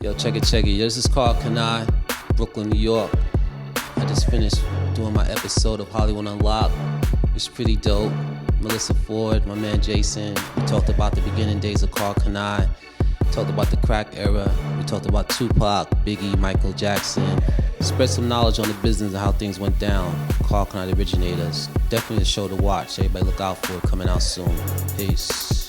Yo, check it. Yo, this is Karl, Kani, Brooklyn, New York. I just finished doing my episode of Hollywood Unlocked. It's pretty dope. Melissa Ford, my man Jason. We talked about the beginning days of Karl, Kani. Talked about the crack era. We talked about Tupac, Biggie, Michael Jackson. Spread some knowledge on the business and how things went down. Karl, Kani, the originators. Definitely a show to watch. Everybody look out for it. Coming out soon. Peace.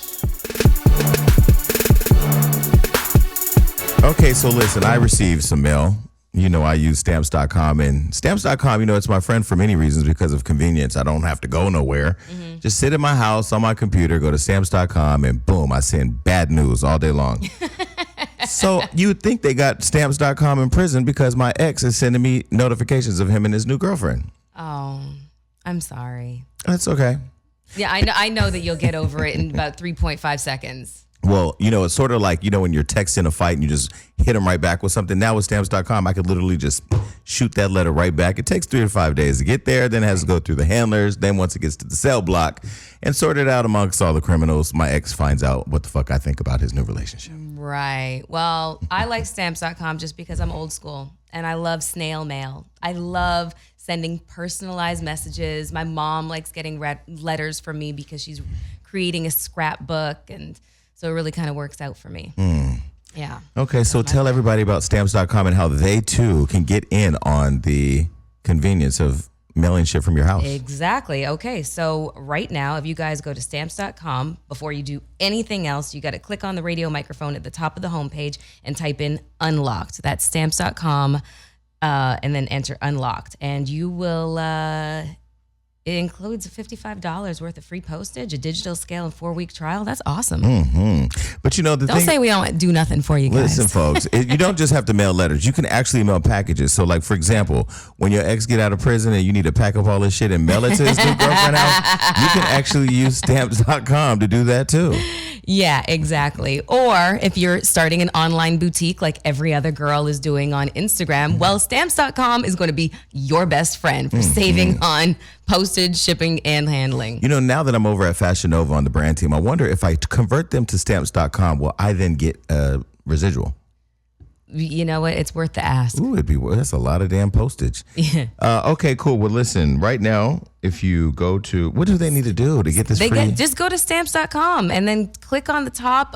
Okay, so listen, I received some mail. You know, I use stamps.com, and stamps.com, you know, it's my friend for many reasons because of convenience. I don't have to go nowhere. Mm-hmm. Just sit in my house on my computer, go to stamps.com, and boom, I send bad news all day long. So you would think they got stamps.com in prison because my ex is sending me notifications of him and his new girlfriend. Oh, I'm sorry. That's okay. Yeah, I know that you'll get over it in about 3.5 seconds. Well, you know, it's sort of like, you know, when you're texting a fight and you just hit them right back with something. Now with stamps.com, I could literally just shoot that letter right back. It takes 3 to 5 days to get there. Then it has to go through the handlers. Then once it gets to the cell block and sort it out amongst all the criminals, my ex finds out what the fuck I think about his new relationship. Right. Well, I like stamps.com just because I'm old school and I love snail mail. I love sending personalized messages. My mom likes getting letters from me because she's creating a scrapbook, and so it really kind of works out for me. Yeah. Okay, so tell everybody about stamps.com and how they too can get in on the convenience of mailing shit from your house. Exactly. Okay, so right now, if you guys go to stamps.com, before you do anything else, you got to click on the radio microphone at the top of the homepage and type in Unlocked. That's stamps.com, and then enter Unlocked. And you will... It includes $55 worth of free postage, a digital scale, and 4-week trial. That's awesome. Mm-hmm. But you know, don't say we don't do nothing for you guys. Listen, folks, you don't just have to mail letters. You can actually mail packages. So, like, for example, when your ex get out of prison and you need to pack up all this shit and mail it to his new girlfriend house, you can actually use stamps.com to do that too. Yeah, exactly. Or if you're starting an online boutique like every other girl is doing on Instagram, well, stamps.com is going to be your best friend for saving on postage, shipping, and handling. You know, now that I'm over at Fashion Nova on the brand team, I wonder if I convert them to stamps.com, will I then get a residual? You know what? It's worth the ask. Ooh, that's a lot of damn postage. Yeah. Okay, cool. Well, listen, right now, if you go to, what do they need to do to get this free? Just go to stamps.com and then click on the top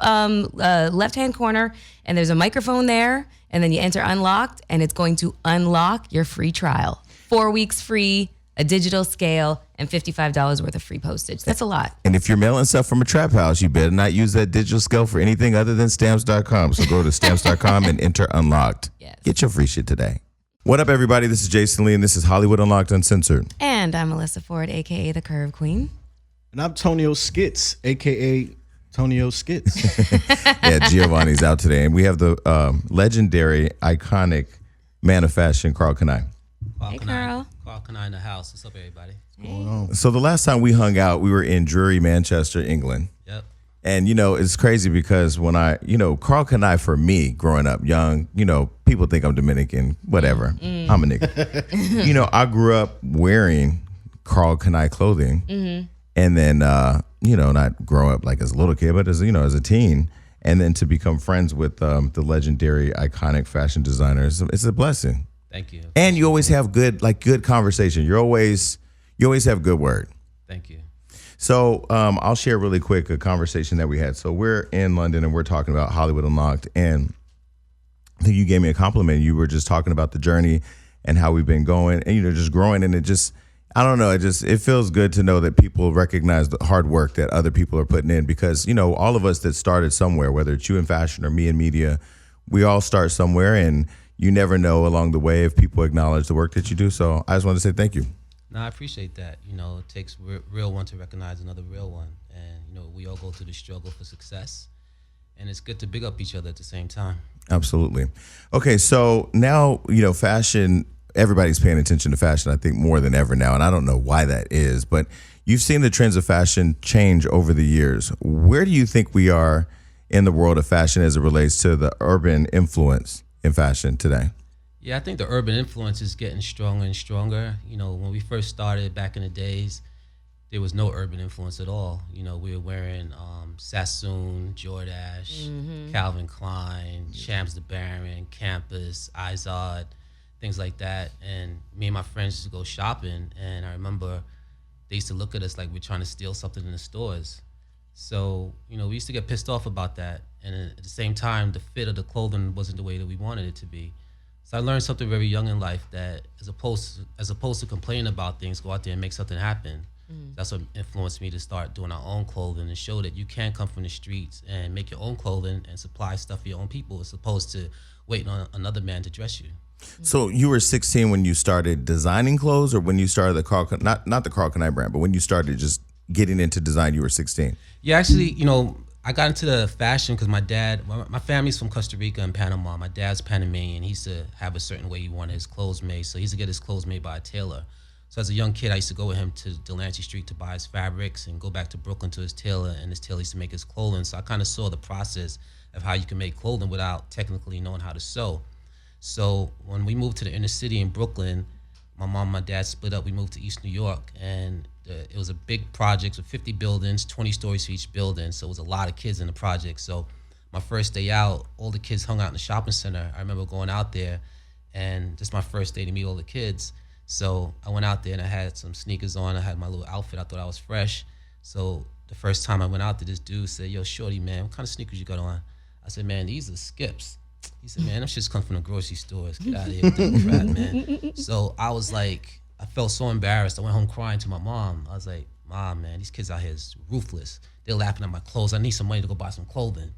left-hand corner, and there's a microphone there, and then you enter Unlocked, and it's going to unlock your free trial. 4 weeks free, a digital scale, and $55 worth of free postage. That's a lot. And if you're mailing stuff from a trap house, you better not use that digital scale for anything other than stamps.com. So go to stamps.com and enter Unlocked. Yes. Get your free shit today. What up, everybody? This is Jason Lee, and this is Hollywood Unlocked Uncensored. And I'm Melissa Ford, a.k.a. the Curve Queen. And I'm Tonio Skits, a.k.a. Tonio Skits. Yeah, Giovanni's out today. And we have the legendary, iconic man of fashion, Karl Kani. Hey, Karl. Karl Kani in the house. What's up, everybody? What's going on? So the last time we hung out, we were in Drury, Manchester, England. Yep. And, you know, it's crazy because when Karl Kani, for me, growing up young, you know, people think I'm Dominican, whatever. I'm a nigga. You know, I grew up wearing Karl Kani clothing. Mm-hmm. And then, not grow up like as a little kid, but as a teen. And then to become friends with the legendary, iconic fashion designers, it's a blessing. Thank you. And you always have good conversation. You always have good word. Thank you. So I'll share really quick a conversation that we had. So we're in London and we're talking about Hollywood Unlocked. And I think you gave me a compliment. You were just talking about the journey and how we've been going and, just growing. And it just, I don't know, it feels good to know that people recognize the hard work that other people are putting in because, all of us that started somewhere, whether it's you in fashion or me in media, we all start somewhere and you never know along the way if people acknowledge the work that you do. So I just want to say thank you. No, I appreciate that. It takes real one to recognize another real one. And, we all go through the struggle for success. And it's good to big up each other at the same time. Absolutely. Okay, so now, fashion, everybody's paying attention to fashion, I think, more than ever now. And I don't know why that is. But you've seen the trends of fashion change over the years. Where do you think we are in the world of fashion as it relates to the urban influence in fashion today? Yeah, I think the urban influence is getting stronger and stronger. When we first started back in the days, there was no urban influence at all. You know, we were wearing Sassoon, Jordache, Calvin Klein, Shams the Baron, Campus, Izod, things like that. And me and my friends used to go shopping, and I remember they used to look at us like we're trying to steal something in the stores. So, you know, we used to get pissed off about that. And at the same time, the fit of the clothing wasn't the way that we wanted it to be. So I learned something very young in life, that as opposed to complaining about things, go out there and make something happen. That's what influenced me to start doing our own clothing and show that you can come from the streets and make your own clothing and supply stuff for your own people, as opposed to waiting on another man to dress you. So you were 16 when you started designing clothes, or when you started the Karl, not the Karl Kani brand, but when you started just getting into design, you were 16? Yeah, actually, you know, I got into the fashion because my family's from Costa Rica and Panama. My dad's Panamanian. He used to have a certain way he wanted his clothes made, so he used to get his clothes made by a tailor. So as a young kid, I used to go with him to Delancey Street to buy his fabrics and go back to Brooklyn to his tailor, and his tailor used to make his clothing. So I kind of saw the process of how you can make clothing without technically knowing how to sew. So when we moved to the inner city in Brooklyn, my mom and my dad split up. We moved to East New York, and it was a big project with 50 buildings, 20 stories for each building. So it was a lot of kids in the project. So my first day out, all the kids hung out in the shopping center. I remember going out there, and just my first day to meet all the kids. So I went out there and I had some sneakers on. I had my little outfit. I thought I was fresh. So the first time I went out there, this dude said, "Yo, shorty, man, what kind of sneakers you got on?" I said, "Man, these are Skips." He said, "Man, them shits come from the grocery stores. Get out of here with that crap, man." So I was like, I felt so embarrassed. I went home crying to my mom. I was like, "Mom, man, these kids out here is ruthless. They're laughing at my clothes. I need some money to go buy some clothing."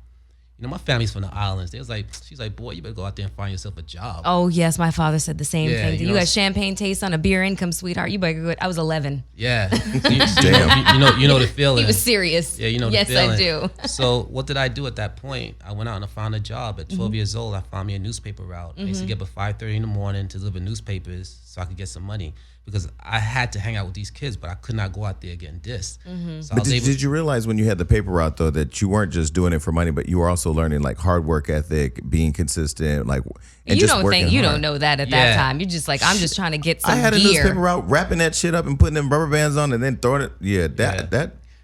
You know, my family's from the islands. She's like, "Boy, you better go out there and find yourself a job." Oh, yes, my father said the same Yeah, thing. you You know, got champagne taste on a beer income, sweetheart. You better go. I was 11. Yeah. So you know the feeling. He was serious. Yeah, you know the yes, feeling. I do. So what did I do at that point? I went out and I found a job. At 12 years old, I found me a newspaper route. I used to get up at 5:30 in the morning to deliver newspapers so I could get some money, because I had to hang out with these kids, but I could not go out there getting dissed. So But did you realize when you had the paper route, though, that you weren't just doing it for money, but you were also learning like hard work ethic, being consistent, like, and You just don't working think you hard? don't know that at that time. You're just like, I'm just trying to get some I had a gear. newspaper route, wrapping that shit up and putting them rubber bands on and then throwing it. Yeah. Yeah, I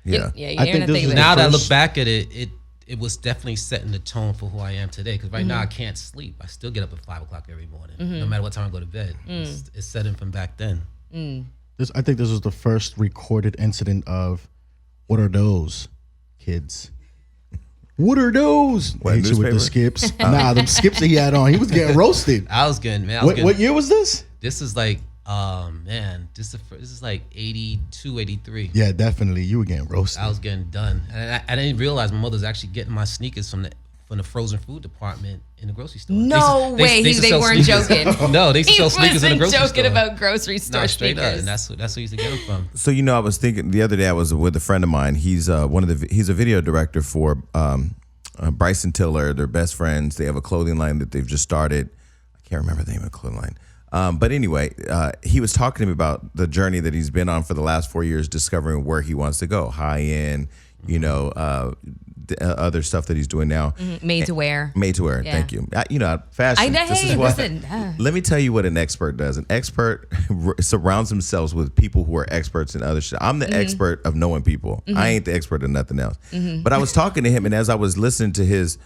you're think gonna this think is that. now that I look first- back at it, it was definitely setting the tone for who I am today. Because right now I can't sleep. I still get up at 5 o'clock every morning, no matter what time I go to bed. It's setting from back then. I think this was the first recorded incident of what are those kids? What are those? What, Hit you with the newspaper? skips. Nah, them skips that he had on, he was getting roasted. I was getting, man. What year was this? This is like, man, this is like 82, 83. Yeah, definitely. You were getting roasted. I was getting done, and I didn't realize my mother was actually getting my sneakers from the frozen food department in the grocery store. No way, used to they sell weren't sneakers. joking. No, they used to He sell sneakers in the wasn't grocery store. joking about grocery store Nah, straight up, sneakers. and that's where you used to get them from. So, you know, I was thinking the other day I was with a friend of mine. He's he's a video director for Bryson Tiller. They're best friends. They have a clothing line that they've just started. I can't remember the name of the clothing line. But anyway, he was talking to me about the journey that he's been on for the last 4 years, discovering where he wants to go, high end, you know, other stuff that he's doing now. Made to wear. Made to wear. Yeah. Thank you. You know, fashion. This is Hey, what- listen. Let me tell you what an expert does. An expert surrounds themselves with people who are experts in other shit. I'm the expert of knowing people. I ain't the expert of nothing else. But I was talking to him, and as I was listening to his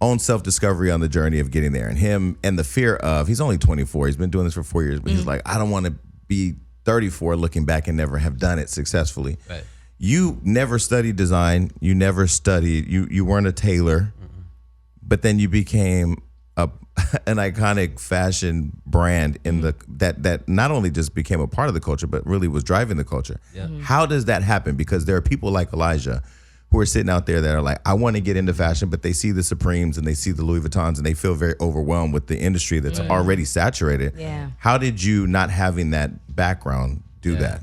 own self-discovery on the journey of getting there, and him and the fear of, he's only 24. He's been doing this for 4 years, but he's like, I don't want to be 34 looking back and never have done it successfully. Right. You never studied design. You never studied. You weren't a tailor, but then you became an iconic fashion brand in that not only just became a part of the culture, but really was driving the culture. Yeah. How does that happen? Because there are people like Elijah who are sitting out there that are like, I want to get into fashion, but they see the Supremes and they see the Louis Vuittons and they feel very overwhelmed with the industry that's already saturated. Yeah. How did you, not having that background, do that?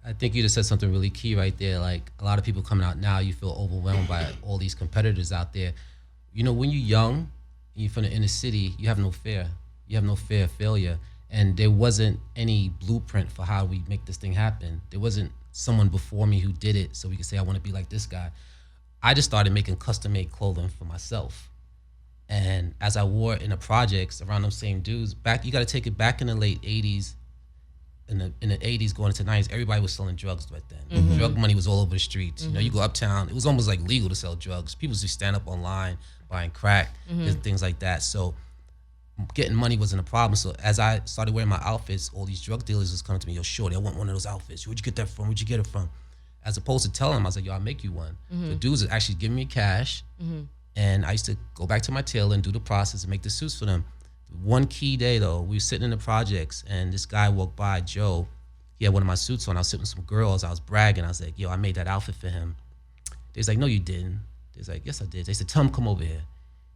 I think you just said something really key right there. Like, a lot of people coming out now, you feel overwhelmed by all these competitors out there. You know, when you're young, you're from the inner city, you have no fear. You have no fear of failure. And there wasn't any blueprint for how we make this thing happen. There wasn't someone before me who did it so we could say, I want to be like this guy. I just started making custom-made clothing for myself. And as I wore it in the projects around those same dudes, you got to take it back in the late 80s. in the 80s going into the 90s, everybody was selling drugs back then. Drug money was all over the streets. You know, you go uptown, it was almost like legal to sell drugs. People just stand up online buying crack and things like that. So getting money wasn't a problem. So as I started wearing my outfits, all these drug dealers was coming to me, yo, shorty, I want one of those outfits. Where'd you get that from? Where'd you get it from? As opposed to telling them, I was like, yo, I'll make you one. The dudes would actually give me cash, and I used to go back to my tailor and do the process and make the suits for them. One key day, though, we were sitting in the projects, and this guy walked by, Joe. He had one of my suits on. I was sitting with some girls. I was bragging. I was like, yo, I made that outfit for him. They was like, no, you didn't. They was like, yes, I did. They said, tell him, come over here.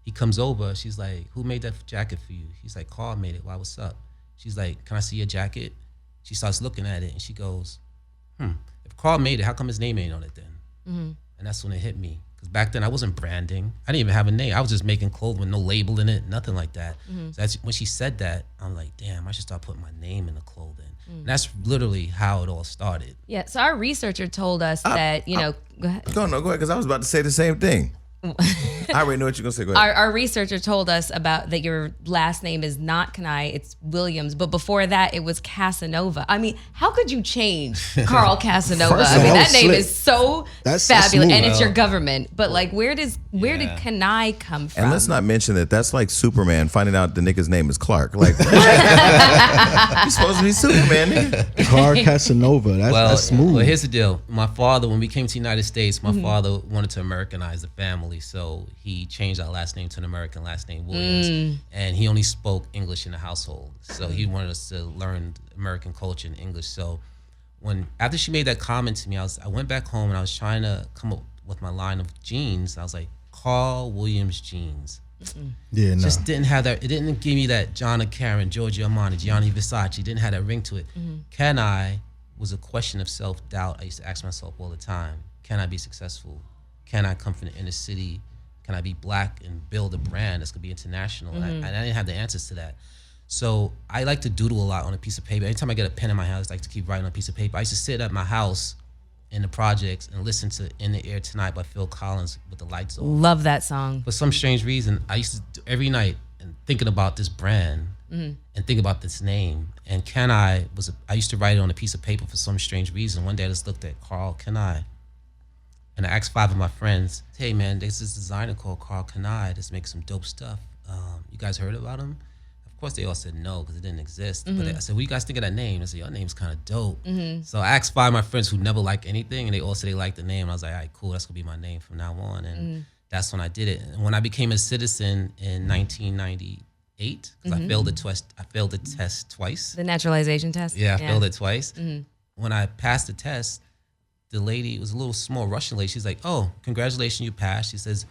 He comes over. She's like, who made that jacket for you? He's like, Karl made it. Why, what's up? She's like, can I see your jacket? She starts looking at it, and she goes, if Karl made it, how come his name ain't on it then? And that's when it hit me. Because back then, I wasn't branding. I didn't even have a name. I was just making clothes with no label in it, nothing like that. So that's, when she said that, I'm like, damn, I should start putting my name in the clothing. And that's literally how it all started. Yeah, so our researcher told us that, you know, go ahead. Go ahead, because I was about to say the same thing. I already know what you're going to say. Go ahead. Our researcher told us about that your last name is not Kani, it's Williams. But before that, it was Casanova. I mean, how could you change Karl Casanova? First I mean, of all, that name slick. is so That's fabulous. smooth. And it's your government. But like, where did Kani come from? And let's not mention that that's like Superman finding out the nigga's name is Clark. Like, you're supposed to be Superman, nigga. Karl Casanova. That's smooth. Well, here's the deal. My father, when we came to the United States, my father wanted to Americanize the family. So he changed our last name to an American last name, Williams. And he only spoke English in the household. So he wanted us to learn American culture and English. So after she made that comment to me, I went back home and I was trying to come up with my line of jeans. I was like, Karl Williams jeans. Yeah, no. Just didn't have that. It didn't give me that John and Karen, Giorgio Armani, Gianni Versace. It didn't have that ring to it. Can I was a question of self-doubt. I used to ask myself all the time, can I be successful? Can I come from the inner city? Can I be black and build a brand that's gonna be international? And I didn't have the answers to that. So I like to doodle a lot on a piece of paper. Anytime I get a pen in my house, I like to keep writing on a piece of paper. I used to sit at my house in the projects and listen to In the Air Tonight by Phil Collins with the lights on. Love that song. For some strange reason, I used to do every night and thinking about this brand and think about this name. And I used to write it on a piece of paper for some strange reason. One day I just looked at Karl Kani. And I asked 5 of my friends, hey man, there's this designer called Karl Kani that's making some dope stuff. You guys heard about him? Of course they all said no because it didn't exist. But I said, what do you guys think of that name? I said, your name's kind of dope. So I asked 5 of my friends who never liked anything, and they all said they liked the name. And I was like, all right, cool, that's gonna be my name from now on. And that's when I did it. And when I became a citizen in 1998, because I failed the test twice. The naturalization test? Yeah, I failed it twice. When I passed the test, the lady, it was a little small Russian lady. She's like, oh, congratulations, you passed. She says,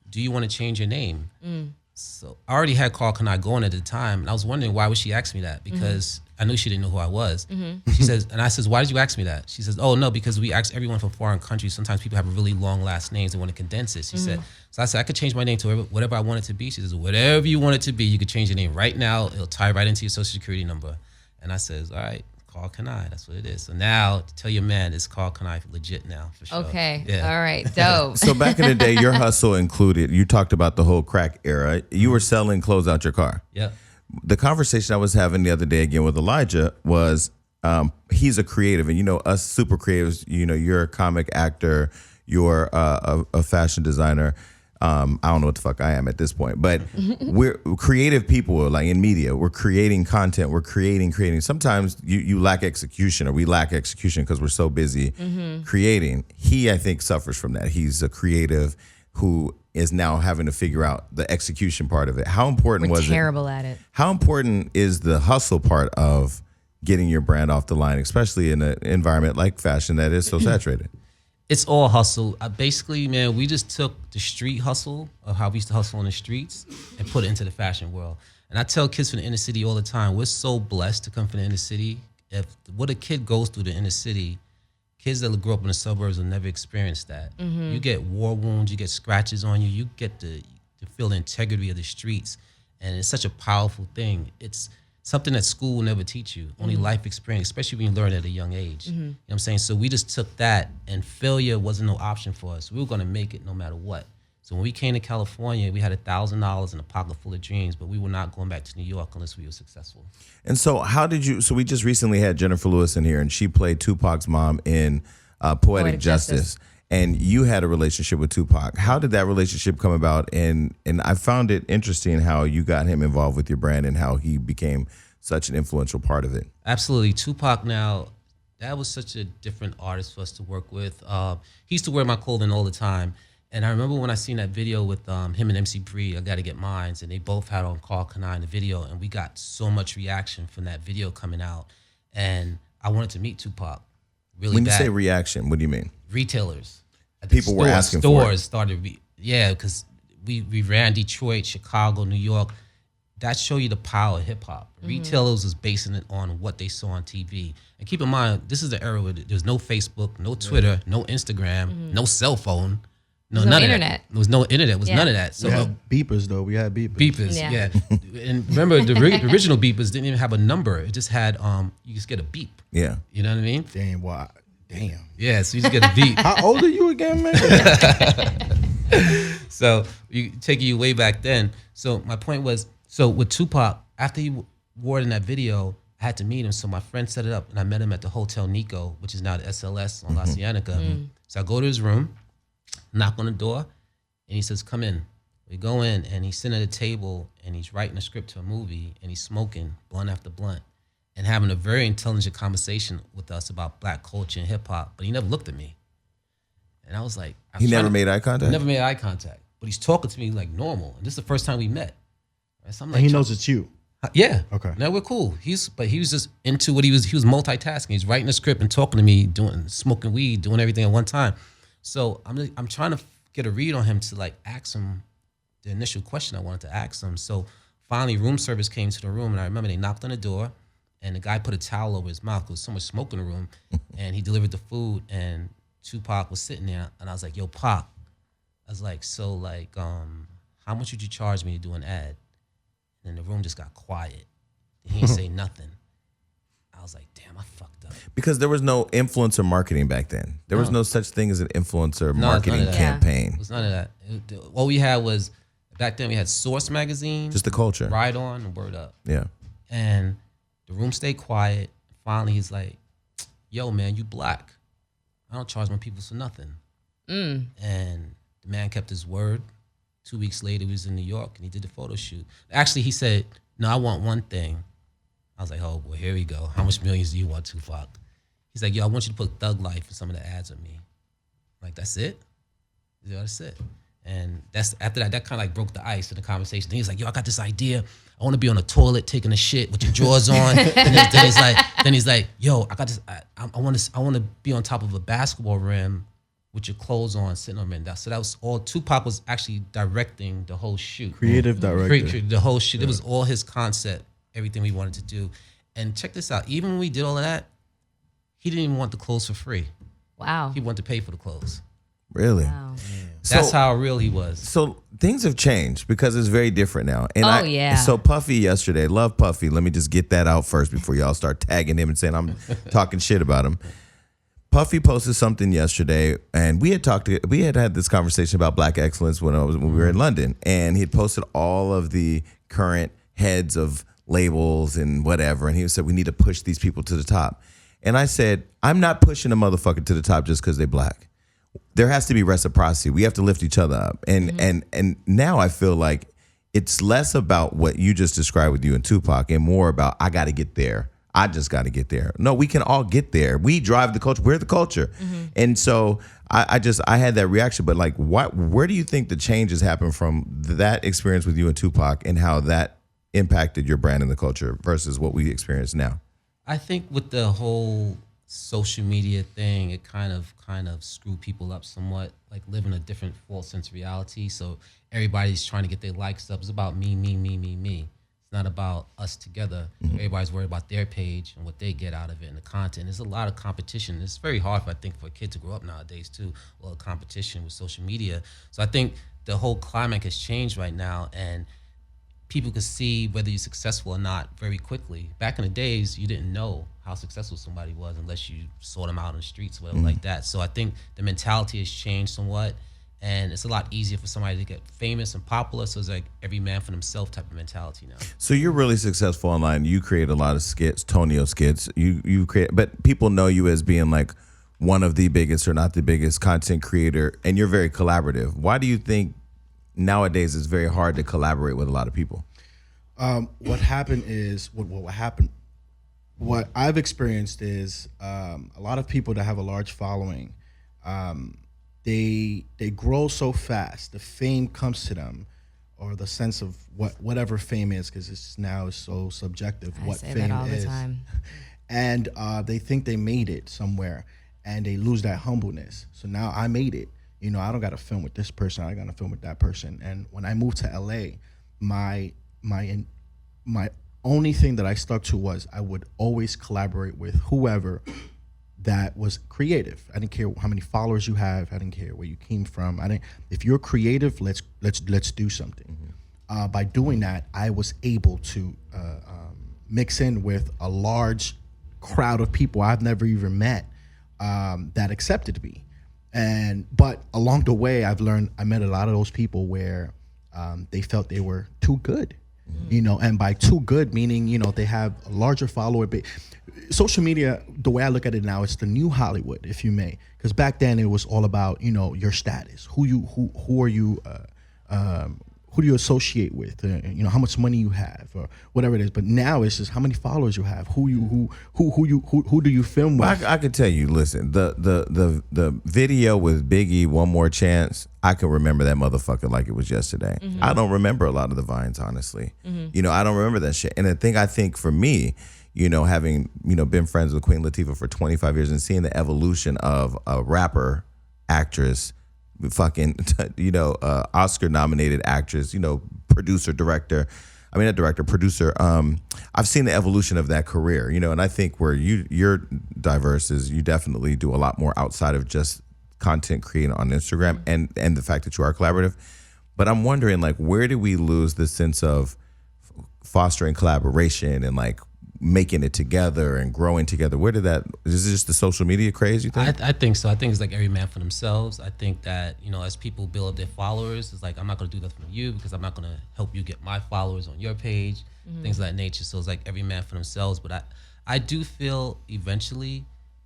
do you want to change your name? So I already had Karl Kani going at the time. And I was wondering, why would she ask me that? Because I knew she didn't know who I was. She says, and I says, why did you ask me that? She says, oh, no, because we ask everyone from foreign countries. Sometimes people have really long last names. They want to condense it. She said, so I said, I could change my name to whatever I want it to be. She says, whatever you want it to be, you could change your name right now. It'll tie right into your social security number. And I says, all right. Karl Kani, that's what it is. So now, tell your man, it's Karl Kani legit now, for sure. Okay, Yeah. all right, dope. So back in the day, your hustle included, you talked about the whole crack era. You were selling clothes out your car. Yep. The conversation I was having the other day again with Elijah was he's a creative, and you know us super creatives. You know, you're a comic actor, you're a fashion designer. I don't know what the fuck I am at this point, but we're creative people. Like in media, we're creating content, we're creating. Sometimes you lack execution, or we lack execution because we're so busy creating. He, I think, suffers from that. He's a creative who is now having to figure out the execution part of it. How important We're was terrible at it. How important is the hustle part of getting your brand off the line, especially in an environment like fashion that is so saturated? It's all hustle. Basically, man, we just took the street hustle of how we used to hustle on the streets and put it into the fashion world. And I tell kids from the inner city all the time, we're so blessed to come from the inner city. If what a kid goes through the inner city, kids that grow up in the suburbs will never experience that. You get war wounds, you get scratches on you, you get to feel the integrity of the streets. And it's such a powerful thing. It's something that school will never teach you, only life experience, especially when you learn at a young age. You know what I'm saying? So we just took that, and failure wasn't no option for us. We were gonna make it no matter what. So when we came to California, we had $1,000 and a pocket full of dreams, but we were not going back to New York unless we were successful. And so how did you, so we just recently had Jennifer Lewis in here, and she played Tupac's mom in Poetic Justice. And you had a relationship with Tupac. How did that relationship come about? And I found it interesting how you got him involved with your brand and how he became such an influential part of it. Absolutely. Tupac now, that was such a different artist for us to work with. He used to wear my clothing all the time. And I remember when I seen that video with him and MC Breed, I Gotta Get Mines, and they both had on Karl, Kani in the video, and we got so much reaction from that video coming out. And I wanted to meet Tupac really When bad. you say reaction, what do you mean? Retailers. At People were asking for it. Stores started, because we ran Detroit, Chicago, New York. That show you the power of hip hop. Retailers was basing it on what they saw on TV. And keep in mind, this is the era where there's no Facebook, no Twitter, no Instagram, no cell phone. No, There's no none of internet. that. There was no internet. It was none of that. So We had beepers, though. We had beepers. beepers, Yeah. yeah. And remember, the original beepers didn't even have a number. It just had you just get a beep. Yeah. You know what I mean? Damn, why? Damn. Yeah. So you just get a beep. How old are you again, man? So you taking you way back then. So my point was, so with Tupac, after he wore it in that video, I had to meet him. So my friend set it up, and I met him at the Hotel Nico, which is now the SLS on La Cienega. So I go to his room, knock on the door, and he says, "Come in." We go in, and he's sitting at a table, and he's writing a script to a movie, and he's smoking blunt after blunt, and having a very intelligent conversation with us about black culture and hip hop. But he never looked at me, and I was like, He never made eye contact? Never made eye contact, but he's talking to me like normal, and this is the first time we met. Right? So I'm like, And he knows it's you. yeah. Okay. Now we're cool. He was just into what he was multitasking. He's writing a script and talking to me, smoking weed, doing everything at one time. So I'm trying to get a read on him to like ask him the initial question I wanted to ask him. So finally room service came to the room, and I remember they knocked on the door, and the guy put a towel over his mouth because there was so much smoke in the room, and he delivered the food, and Tupac was sitting there, and I was like, "Yo, Pac," I was like, "So like, how much would you charge me to do an ad?" And the room just got quiet. He didn't say nothing. I was like, damn, I fucked up. Because there was no influencer marketing back then. There was no such thing as an influencer marketing none of that. campaign. It was none of that. All we had was, back then we had Source magazine, Just the culture. Ride On, and Word Up. Yeah. And the room stayed quiet. Finally, he's like, "Yo, man, you black. I don't charge my people for nothing." And the man kept his word. 2 weeks later, he was in New York, and he did the photo shoot. Actually, he said, "No, I want one thing." I was like, "Oh, boy, here we go. How much millions do you want, Tupac?" He's like, "Yo, I want you to put Thug Life in some of the ads with me." I'm like, "That's it?" He's like, "That's it." And that's after that kind of like broke the ice in the conversation. Then he's like, "Yo, I got this idea. I want to be on a toilet taking a shit with your drawers on." then he's like, "Yo, I got this. I want to be on top of a basketball rim with your clothes on, sitting on rim." So that was all. Tupac was actually directing the whole shoot. Creative director. The whole shoot. It was all his concept, everything we wanted to do. And check this out. Even when we did all of that, he didn't even want the clothes for free. Wow. He wanted to pay for the clothes. Really? Wow. That's how real he was. So things have changed because it's very different now. And yeah. So Puffy yesterday, love Puffy. Let me just get that out first before y'all start tagging him and saying I'm talking shit about him. Puffy posted something yesterday, and we had this conversation about Black excellence when we were in London, and he had posted all of the current heads of labels and whatever, and he said we need to push these people to the top. And I said, I'm not pushing a motherfucker to the top just because they're black. There has to be reciprocity. We have to lift each other up. And now I feel like it's less about what you just described with you and Tupac and more about I got to get there. I just got to get there. No, we can all get there. We drive the culture. We're the culture. And so I had that reaction. But like, where do you think the changes happen from that experience with you and Tupac and how that impacted your brand and the culture versus what we experience now? I think with the whole social media thing, it kind of screwed people up somewhat, like living a different false sense of reality. So everybody's trying to get their likes up. It's about me. It's not about us together. Everybody's worried about their page and what they get out of it and the content. There's a lot of competition. It's very hard, I think, for a kid to grow up nowadays too. A lot of competition with social media. So I think the whole climate has changed right now, and people could see whether you're successful or not very quickly. Back in the days, you didn't know how successful somebody was unless you saw them out on the streets or whatever like that. So I think the mentality has changed somewhat, And it's a lot easier for somebody to get famous and popular. So it's like every man for themselves type of mentality now. So you're really successful online. You create a lot of skits, Tonio skits. You create, but people know you as being like one of the biggest or not the biggest content creator, and you're very collaborative. Why do you think nowadays it's very hard to collaborate with a lot of people? What happened is what happened. What I've experienced is a lot of people that have a large following. They grow so fast. The fame comes to them, or the sense of whatever fame is, because it's now so subjective. I what say fame that all is, the time. and they think they made it somewhere, and they lose that humbleness. So now I made it. You know, I don't got to film with this person. I got to film with that person. And when I moved to LA, my only thing that I stuck to was I would always collaborate with whoever that was creative. I didn't care how many followers you have. I didn't care where you came from. If you're creative, let's do something. Mm-hmm. By doing that, I was able to mix in with a large crowd of people I've never even met that accepted me. But along the way, I met a lot of those people where they felt they were too good. Mm-hmm. You know, and by too good, meaning, you know, they have a larger follower base. Social media, the way I look at it now, it's the new Hollywood, if you may, because back then it was all about, you know, your status, who are you, who do you associate with, you know, how much money you have, or whatever it is. But now it's just how many followers you have, who do you film with? Well, I could tell you, listen, the video with Biggie, One More Chance, I can remember that motherfucker like it was yesterday. Mm-hmm. I don't remember a lot of the vines, honestly. Mm-hmm. You know, I don't remember that shit. And I think for me, you know, having, you know, been friends with Queen Latifah for 25 years and seeing the evolution of a rapper, actress, fucking, you know, Oscar-nominated actress, you know, producer. I've seen the evolution of that career, you know, and I think where you're diverse is you definitely do a lot more outside of just content creating on Instagram and the fact that you are collaborative. But I'm wondering, like, where do we lose the sense of fostering collaboration and like making it together and growing together? Is it just the social media craze, you think? I think so. I think it's like every man for themselves. I think that, you know, as people build up their followers, it's like, I'm not going to do that for you because I'm not going to help you get my followers on your page, things of that nature. So it's like every man for themselves. But I do feel eventually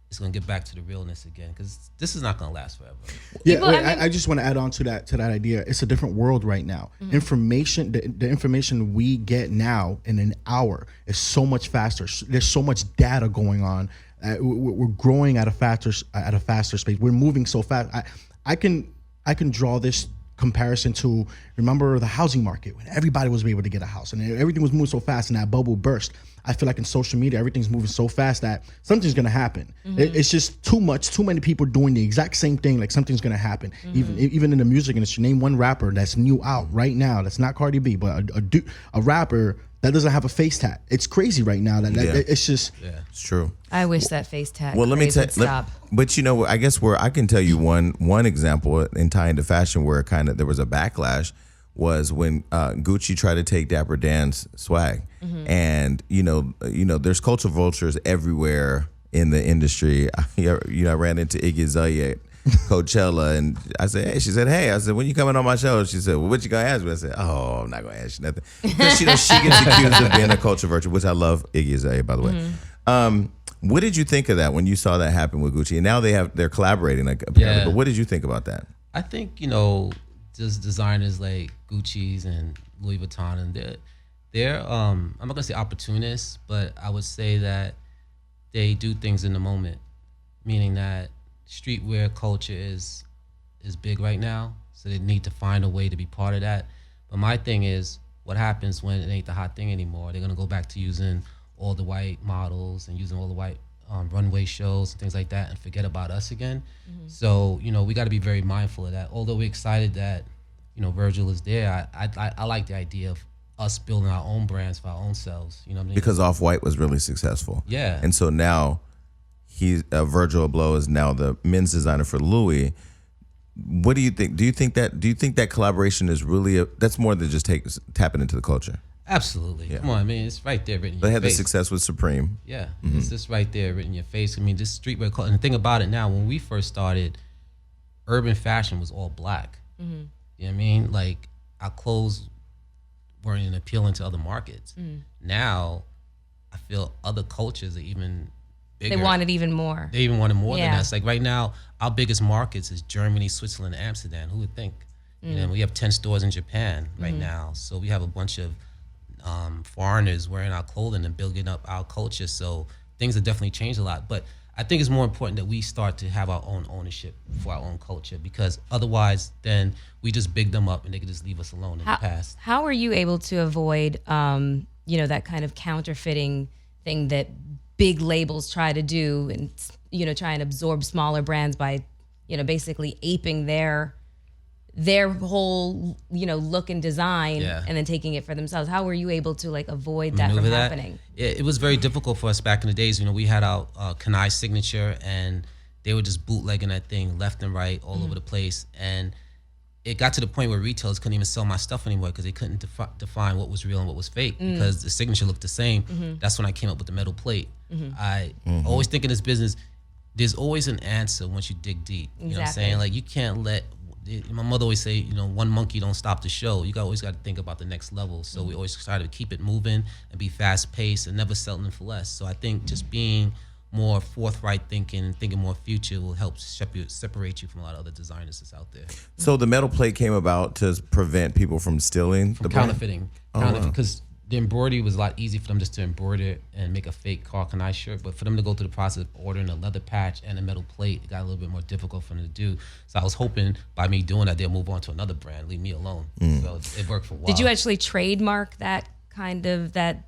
it's going to get back to the realness again, because this is not going to last forever. Yeah, I just want to add on to that idea. It's a different world right now. Mm-hmm. Information, the information we get now in an hour is so much faster. There's so much data going on. We're growing at a faster space. We're moving so fast. I can draw this comparison to, remember the housing market when everybody was able to get a house and everything was moving so fast and that bubble burst. I feel like in social media, everything's moving so fast that something's going to happen. Mm-hmm. It's just too many people doing the exact same thing. Like something's going to happen. Mm-hmm. Even in the music industry, name one rapper that's new out right now. That's not Cardi B, but a rapper that doesn't have a face tat. It's crazy right now. It's just, it's true. I wish that face tat. Well, let me tell you. Stop. But you know, I guess where I can tell you one example in tying to fashion where there was a backlash was when Gucci tried to take Dapper Dan's swag, and you know, there's culture vultures everywhere in the industry. I ran into Iggy Azalea at Coachella, and I said, she said, hey, I said, when you coming on my show? She said, well, what you gonna ask me? I said, oh, I'm not gonna ask you nothing, because you know she gets accused of being a culture vulture, which I love Iggy Azalea, by the way. What did you think of that when you saw that happen with Gucci? And now they're collaborating, like, apparently. But what did you think about that? I think, you know, just designers like Gucci's and Louis Vuitton, and they're I'm not gonna say opportunists, but I would say that they do things in the moment, meaning that streetwear culture is big right now, so they need to find a way to be part of that. But my thing is, what happens when it ain't the hot thing anymore? They're gonna go back to using all the white models and using all the white runway shows and things like that and forget about us again. Mm-hmm. So, you know, we got to be very mindful of that. Although we're excited that, you know, Virgil is there, I like the idea of us building our own brands for our own selves. You know what I mean? Because Off-White was really successful. Yeah. And so now Virgil Abloh is now the men's designer for Louis. What do you think? Do you think that collaboration is really that's more than just tapping into the culture? Absolutely. Yeah. Come on, I mean, it's right there written in your face. They had the success with Supreme. Yeah, it's just right there written in your face. I mean, this streetwear culture. And the thing about it now, when we first started urban fashion was all black. You know what I mean? Like our clothes weren't appealing to other markets. Now I feel other cultures are even bigger. They want it even more. They even want it more Yeah. than us. Like right now, our biggest markets is Germany, Switzerland, and Amsterdam. Who would think? You know, we have 10 stores in Japan right now. So we have a bunch of foreigners wearing our clothing and building up our culture. So things have definitely changed a lot. But I think it's more important that we start to have our own ownership for our own culture, because otherwise then we just big them up and they can just leave us alone in the past. How are you able to avoid, that kind of counterfeiting thing that big labels try to do, and try and absorb smaller brands by, basically aping their whole look and design, and then taking it for themselves? How were you able to avoid that from happening? It was very difficult for us back in the days. We had our Kani signature, and they were just bootlegging that thing left and right all over the place. And it got to the point where retailers couldn't even sell my stuff anymore because they couldn't define what was real and what was fake because the signature looked the same. That's when I came up with the metal plate. I always think in this business, there's always an answer once you dig deep. You know what I'm saying? Like you can't let, my mother always say, one monkey don't stop the show. You always got to think about the next level. So we always try to keep it moving and be fast paced and never settling for less. So I think just being more forthright thinking and thinking more future will help separate you from a lot of other designers that's out there. So the metal plate came about to prevent people from stealing the counterfeiting. Because the embroidery was a lot easier for them just to embroider and make a fake Karl Kani shirt, but for them to go through the process of ordering a leather patch and a metal plate, it got a little bit more difficult for them to do. So I was hoping by me doing that, they'll move on to another brand, leave me alone. So it worked for a while. Did you actually trademark that kind of that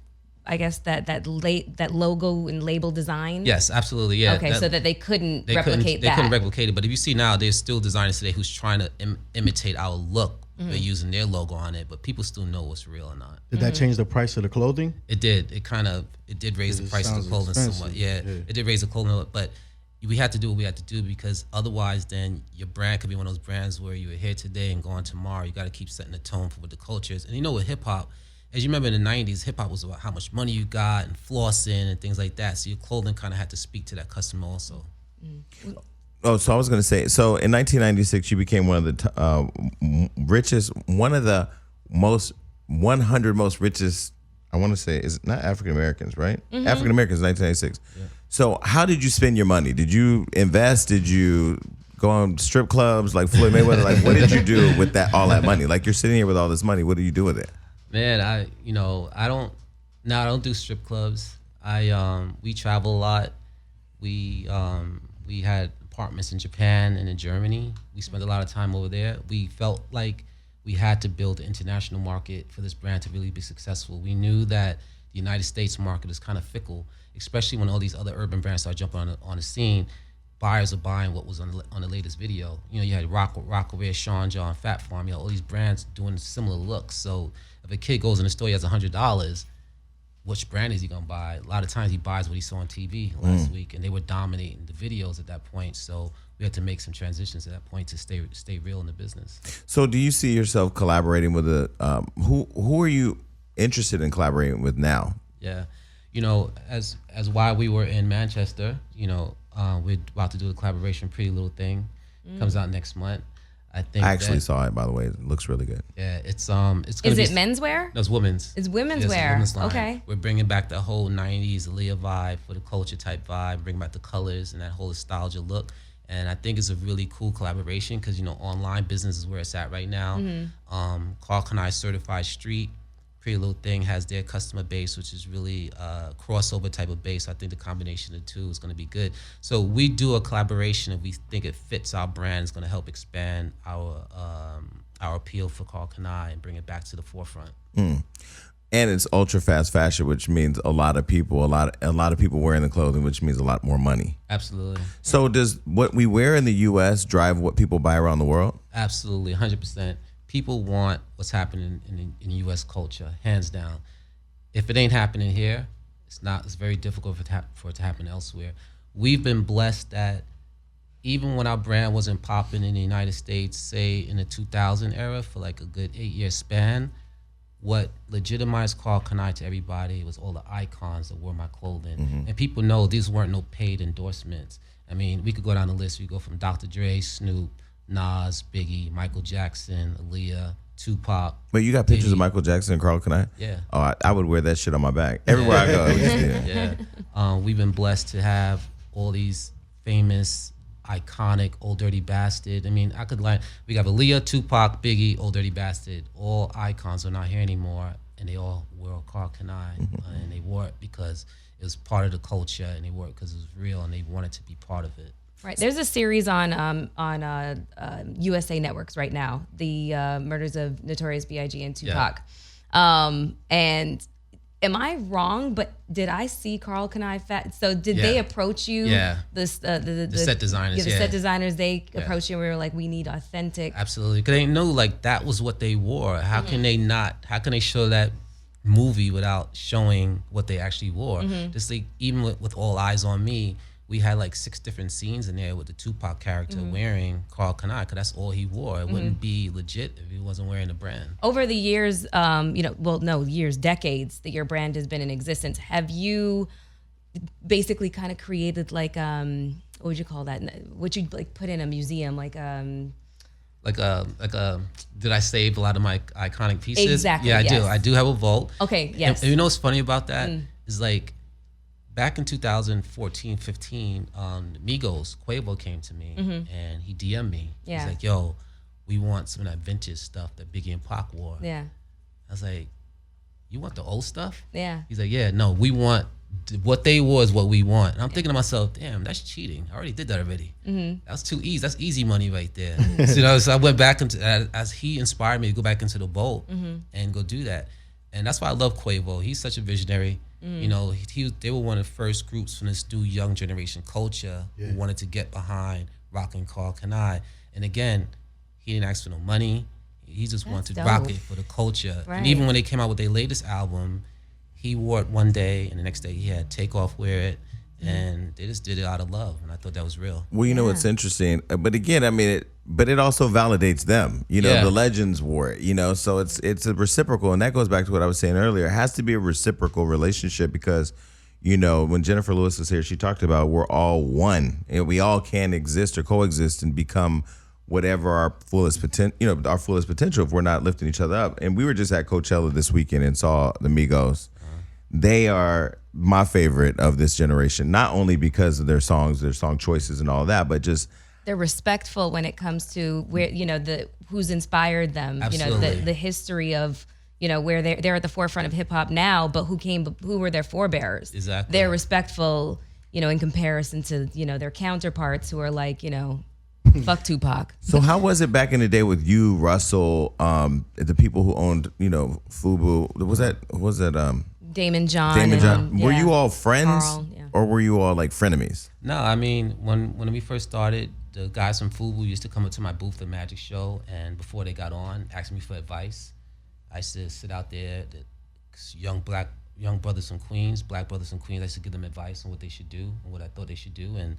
logo and label design? Yes, absolutely. Yeah. Okay, so that they couldn't replicate that. They couldn't replicate it. But if you see now, there's still designers today who's trying to imitate our look. They're using their logo on it, but people still know what's real or not. Did that change the price of the clothing? It did. It did raise the price of the clothing somewhat. Yeah, it did raise the clothing, but we had to do what we had to do because otherwise, then your brand could be one of those brands where you were here today and gone tomorrow. You got to keep setting the tone for what the culture is. And with hip hop, as you remember in the 90s, hip hop was about how much money you got and flossing and things like that. So your clothing kind of had to speak to that customer also. Oh, so I was going to say, so in 1996, you became one of the richest, one of the 100 most richest, I want to say, is not African Americans, right? African Americans, 1996. Yeah. So how did you spend your money? Did you invest? Did you go on strip clubs like Floyd Mayweather? Like, what did you do with all that money? Like, you're sitting here with all this money. What do you do with it? Man, I don't do strip clubs. We travel a lot. We had apartments in Japan and in Germany. We spent a lot of time over there. We felt like we had to build an international market for this brand to really be successful. We knew that the United States market is kind of fickle, especially when all these other urban brands start jumping on the scene. Buyers are buying what was on the latest video. You had Rockaway, Sean John, Fat Farm. You had all these brands doing similar looks. So if a kid goes in the store, he has $100, which brand is he gonna buy? A lot of times he buys what he saw on TV last week, and they were dominating the videos at that point. So we had to make some transitions at that point to stay real in the business. So do you see yourself collaborating with who are you interested in collaborating with now? Yeah, as while we were in Manchester, we're about to do a collaboration, Pretty Little Thing, comes out next month. I actually saw it, by the way. It looks really good. Yeah, it's gonna Is it menswear? No, it's women's. It's women's wear. Okay. We're bringing back the whole '90s Aaliyah vibe for the culture type vibe. Bring back the colors and that whole nostalgia look. And I think it's a really cool collaboration because online business is where it's at right now. Karl Kani Certified Street, Pretty Little Thing has their customer base, which is really a crossover type of base. I think the combination of the two is going to be good. So we do a collaboration if we think it fits our brand. It's going to help expand our appeal for Karl Kani and bring it back to the forefront. And it's ultra fast fashion, which means a lot of people wearing the clothing, which means a lot more money. Absolutely. So does what we wear in the U.S. drive what people buy around the world? Absolutely, 100%. People want what's happening in U.S. culture, hands down. If it ain't happening here, it's very difficult for it to happen elsewhere. We've been blessed that even when our brand wasn't popping in the United States, say in the 2000 era for like a good 8-year span, what legitimized Karl Kani to everybody was all the icons that wore my clothing. And people know these weren't no paid endorsements. I mean, we could go down the list. We go from Dr. Dre, Snoop, Nas, Biggie, Michael Jackson, Aaliyah, Tupac. But you got pictures Biggie. of Michael Jackson and Karl Kani? Yeah. Oh, I would wear that shit on my back everywhere I go. Yeah. We've been blessed to have all these famous, iconic, Old Dirty Bastard. I mean, I could line. We got Aaliyah, Tupac, Biggie, Old Dirty Bastard. All icons are not here anymore, and they all wore Karl Kani, and they wore it because it was part of the culture, and they wore it because it was real, and they wanted to be part of it. Right. There's a series on USA Networks right now, the murders of Notorious B.I.G. and Tupac. Yeah. And am I wrong? But did I see Karl Kani fat? So did they approach you? Yeah. The set designers. Yeah, the set designers. They approached you and we were like, we need authentic. Absolutely, because they knew like that was what they wore. How can they not? How can they show that movie without showing what they actually wore? Just like even with All Eyes on Me. We had like 6 different scenes in there with the Tupac character wearing Karl Kani, because that's all he wore. It wouldn't be legit if he wasn't wearing the brand. Over the years, decades that your brand has been in existence, have you basically kind of created like, what would you call that? Would you like put in a museum, like did I save a lot of my iconic pieces? Exactly. Yeah, I yes. do. I do have a vault. Okay. Yes. And you know what's funny about that is like, back in 2014, 15, Migos, Quavo came to me and he DM'd me. Yeah. He's like, yo, we want some of that vintage stuff that Biggie and Pac wore. Yeah. I was like, you want the old stuff? Yeah. He's like, yeah, no, we want, what they wore is what we want. And I'm thinking to myself, damn, that's cheating. I already did that already. That's too easy. That's easy money right there. So I went back into, as he inspired me to go back into the boat and go do that. And that's why I love Quavo. He's such a visionary. You know, they were one of the first groups from this new young generation culture who wanted to get behind rocking Karl Kani. And again, he didn't ask for no money. He just wanted to rock it for the culture. Right. And even when they came out with their latest album, he wore it one day, and the next day he had Takeoff wear it. And they just did it out of love, and I thought that was real. Well, you know what's interesting, but again, I mean, it also validates them. You know, the legends wore it. You know, so it's a reciprocal, and that goes back to what I was saying earlier. It has to be a reciprocal relationship because, you know, when Jennifer Lewis was here, she talked about we're all one, and we all can exist or coexist and become whatever our fullest potential. You know, our fullest potential if we're not lifting each other up. And we were just at Coachella this weekend and saw the Migos. They are my favorite of this generation, not only because of their songs, their song choices and all that, but just they're respectful when it comes to where, you know, who's inspired them. Absolutely. You know, the history of, you know, where they're at the forefront of hip hop now, but who were their forebears. Exactly. They're respectful, you know, in comparison to, you know, their counterparts who are like, you know, fuck Tupac. So how was it back in the day with you, Russell, the people who owned, you know, FUBU? Was that Damon John. Damon John. Were you all friends, Karl, or were you all like frenemies? No, I mean, when we first started, the guys from FUBU used to come up to my booth at Magic Show, and before they got on, asked me for advice. I used to sit out there, the young brothers from Queens, black brothers from Queens. I used to give them advice on what they should do and what I thought they should do, and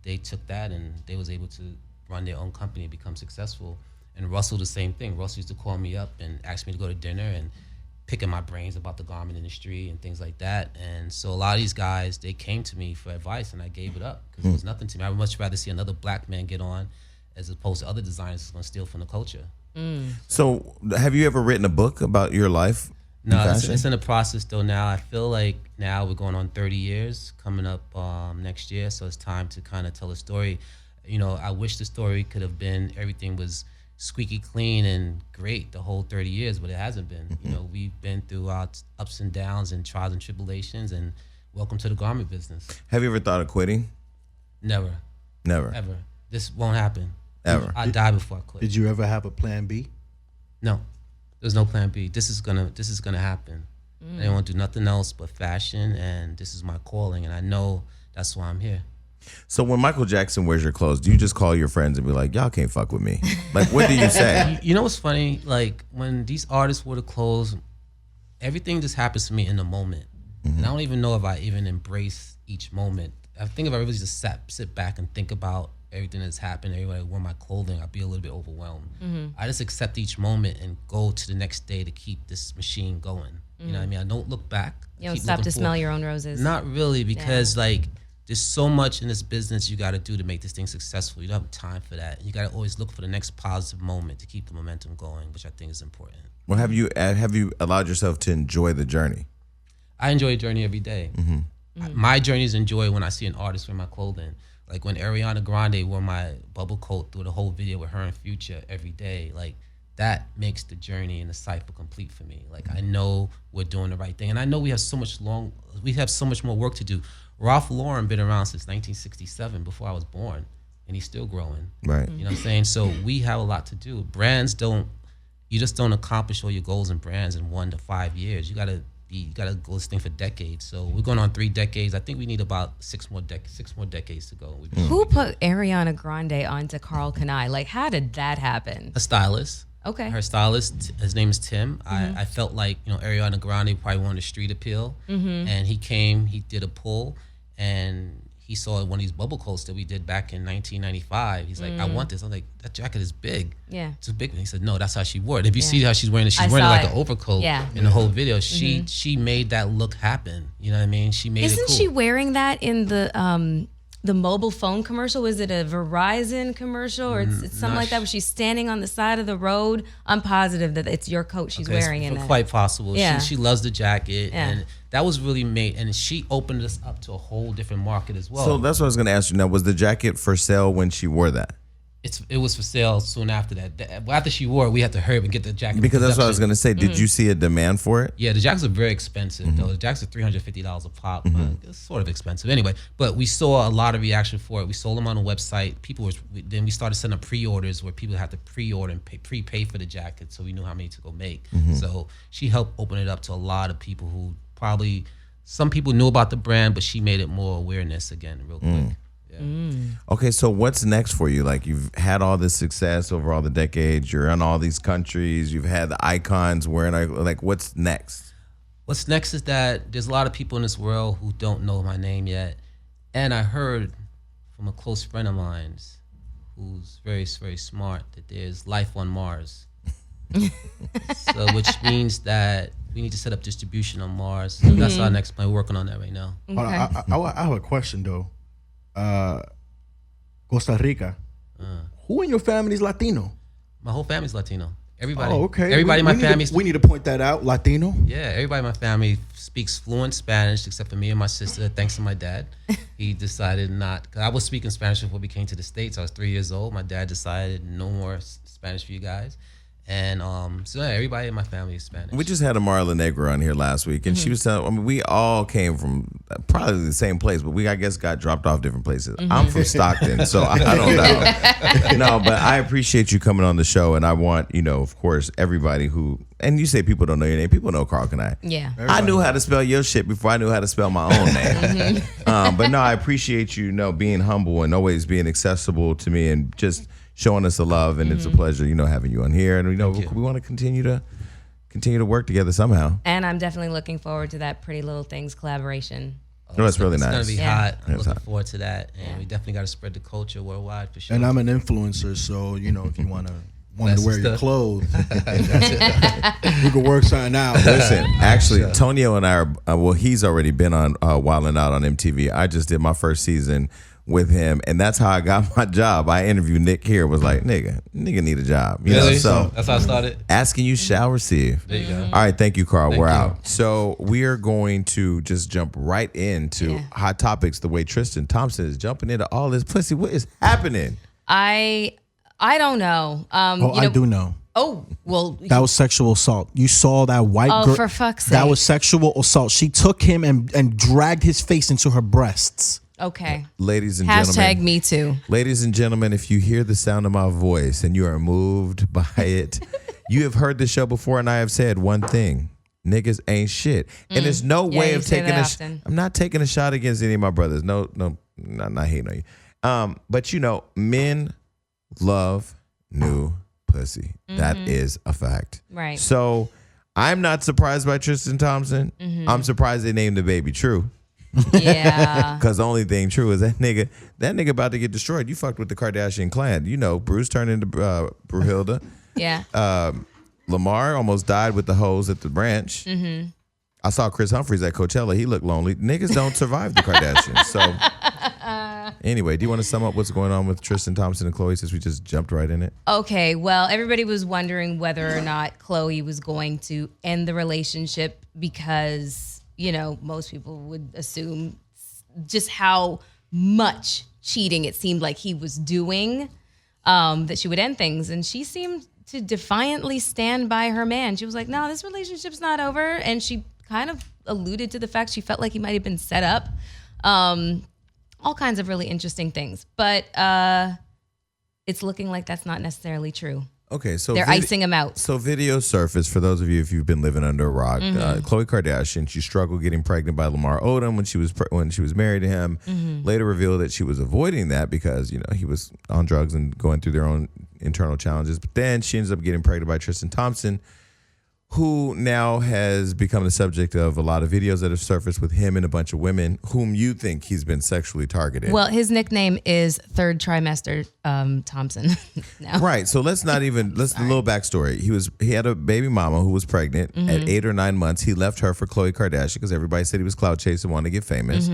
they took that and they was able to run their own company and become successful. And Russell, the same thing. Russell used to call me up and ask me to go to dinner and picking my brains about the garment industry and things like that. And so a lot of these guys, they came to me for advice and I gave it up because it was nothing to me. I would much rather see another black man get on as opposed to other designers who's gonna steal from the culture. So have you ever written a book about your life? No, it's in the process though now. I feel like now we're going on 30 years coming up next year. So it's time to kind of tell a story. You know, I wish the story could have been everything was squeaky clean and great the whole 30 years, but it hasn't been. You know, we've been through our ups and downs and trials and tribulations, and welcome to the garment business. Have you ever thought of quitting? Never, Ever. This won't happen. Ever. I die before I quit. Did you ever have a plan B? No, there's no plan B. This is gonna happen. I didn't want to do nothing else but fashion, and this is my calling, and I know that's why I'm here. So when Michael Jackson wears your clothes, do you just call your friends and be like, y'all can't fuck with me? Like, what do you say? You know what's funny? Like, when these artists wear the clothes, everything just happens to me in the moment. And I don't even know if I even embrace each moment. I think if I really just sit back and think about everything that's happened, everybody wore my clothing, I'd be a little bit overwhelmed. I just accept each moment and go to the next day to keep this machine going. You know what I mean? I don't look back. You don't stop to smell your own roses. Not really, because like there's so much in this business you got to do to make this thing successful. You don't have time for that. You got to always look for the next positive moment to keep the momentum going, which I think is important. Well, have you allowed yourself to enjoy the journey? I enjoy a journey every day. My journey is enjoyed when I see an artist wear my clothing. Like when Ariana Grande wore my bubble coat through the whole video with her and Future every day. Like that makes the journey and the cycle complete for me. Like I know we're doing the right thing, and I know we have so much more work to do. Ralph Lauren been around since 1967, before I was born, and he's still growing. Right. You know what I'm saying? So we have a lot to do. You just don't accomplish all your goals and brands in 1 to 5 years. You gotta go this thing for decades. So we're going on 3 decades. I think we need about 6 more decades to go. Who put Ariana Grande onto Karl Kani? Like, how did that happen? A stylist. Okay. Her stylist, his name is Tim. I felt like, Ariana Grande probably wanted street appeal. And he did a pull, and he saw one of these bubble coats that we did back in 1995. He's like, I want this. I'm like, that jacket is big. Yeah. It's a big one. He said, no, that's how she wore it. If you see how she's wearing it, she's wearing it like an overcoat in the whole video. She made that look happen. You know what I mean? She made it cool. Isn't she wearing that in the mobile phone commercial? Was it a Verizon commercial or it's something like that where she's standing on the side of the road? I'm positive that it's your coat she's wearing in that. Quite possible. Yeah. She loves the jacket, and that was really made, and she opened us up to a whole different market as well. So that's what I was going to ask you now. Was the jacket for sale when she wore that? It was for sale soon after that. After she wore it, we had to hurry up and get the jacket. Because that's what I was going to say. Did you see a demand for it? Yeah, the jackets are very expensive, though. The jackets are $350 a pop. It's sort of expensive. Anyway, but we saw a lot of reaction for it. We sold them on a website. Then we started sending pre-orders where people had to pre-order and prepay for the jacket, so we knew how many to go make. So she helped open it up to a lot of people who some people knew about the brand, but she made it more awareness again real quick. Okay, so what's next for you? Like, you've had all this success over all the decades. You're in all these countries. You've had the icons wearing. Like, what's next? What's next is that there's a lot of people in this world who don't know my name yet, and I heard from a close friend of mine who's very, very smart that there's life on Mars. So, which means that we need to set up distribution on Mars. So that's our next plan. We're working on that right now. Okay. I have a question though. Costa Rica. Who in your family is Latino? My whole family's Latino. Everybody. Oh, okay. Everybody in my family. We need to point that out. Latino. Yeah, everybody in my family speaks fluent Spanish except for me and my sister. Thanks to my dad, he decided not. Cause I was speaking Spanish before we came to the States. I was 3 years old. My dad decided no more Spanish for you guys. And so yeah, everybody in my family is Spanish. We just had Amara La Negra on here last week, and she was telling. I mean, we all came from probably the same place, but we, I guess, got dropped off different places. I'm from Stockton, so I don't know. No, but I appreciate you coming on the show, and I want, of course, everybody who. And you say people don't know your name. People know Karl Kani. Yeah. I knew how to spell your shit before I knew how to spell my own name. But no, I appreciate you, being humble and always being accessible to me and just showing us the love. And it's a pleasure, having you on here. And we want to continue to work together somehow. And I'm definitely looking forward to that Pretty Little Things collaboration. No, that's really nice. It's going to be hot. I'm looking forward to that. And we definitely got to spread the culture worldwide for sure. And I'm an influencer, so, if you want to wear your clothes, we can work something out. Listen, actually, Tonio and I are, he's already been on Wildin' Out on MTV. I just did my first season with him, and that's how I got my job. I interviewed Nick here, was like, nigga need a job. Really? So that's how I started. Asking you shall receive. There you go. All right, thank you, Karl. We're out. So we are going to just jump right into hot topics the way Tristan Thompson is jumping into all this pussy. What is happening? I don't know. I do know. Oh, well. That was sexual assault. You saw that white girl. Oh, for fuck's sake. That was sexual assault. She took him and dragged his face into her breasts. Okay. Ladies and gentlemen. #me too. Ladies and gentlemen, if you hear the sound of my voice and you are moved by it, you have heard the show before, and I have said one thing. Niggas ain't shit. And there's no way of taking I'm not taking a shot against any of my brothers. No, not hating on you. But men love new pussy. That is a fact. Right. So I'm not surprised by Tristan Thompson. I'm surprised they named the baby True. Yeah. Because the only thing true is that nigga about to get destroyed. You fucked with the Kardashian clan. Bruce turned into Brunhilde. Yeah. Lamar almost died with the hose at the branch. I saw Chris Humphries at Coachella. He looked lonely. Niggas don't survive the Kardashians. So Anyway, do you want to sum up what's going on with Tristan Thompson and Chloe since we just jumped right in it? Okay, well, everybody was wondering whether or not Chloe was going to end the relationship because, most people would assume just how much cheating it seemed like he was doing, that she would end things. And she seemed to defiantly stand by her man. She was like, no, this relationship's not over. And she kind of alluded to the fact she felt like he might have been set up. All kinds of really interesting things. But it's looking like that's not necessarily true. Okay, so they're icing him out. So video surfaced, for those of you if you've been living under a rock. Khloe Kardashian, she struggled getting pregnant by Lamar Odom when she was married to him. Later revealed that she was avoiding that because he was on drugs and going through their own internal challenges. But then she ends up getting pregnant by Tristan Thompson, who now has become the subject of a lot of videos that have surfaced with him and a bunch of women whom you think he's been sexually targeted. Well, his nickname is Third Trimester Thompson. No. Right. So let's a little backstory. He had a baby mama who was pregnant at 8 or 9 months. He left her for Khloe Kardashian because everybody said he was clout chasing, wanted to get famous.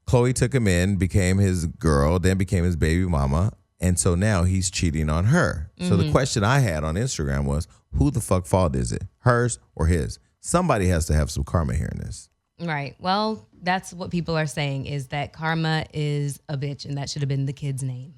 Khloe took him in, became his girl, then became his baby mama. And so now he's cheating on her. So the question I had on Instagram was, who the fuck fault is it? Hers or his? Somebody has to have some karma here in this. Right. Well, that's what people are saying, is that karma is a bitch, and that should have been the kid's name.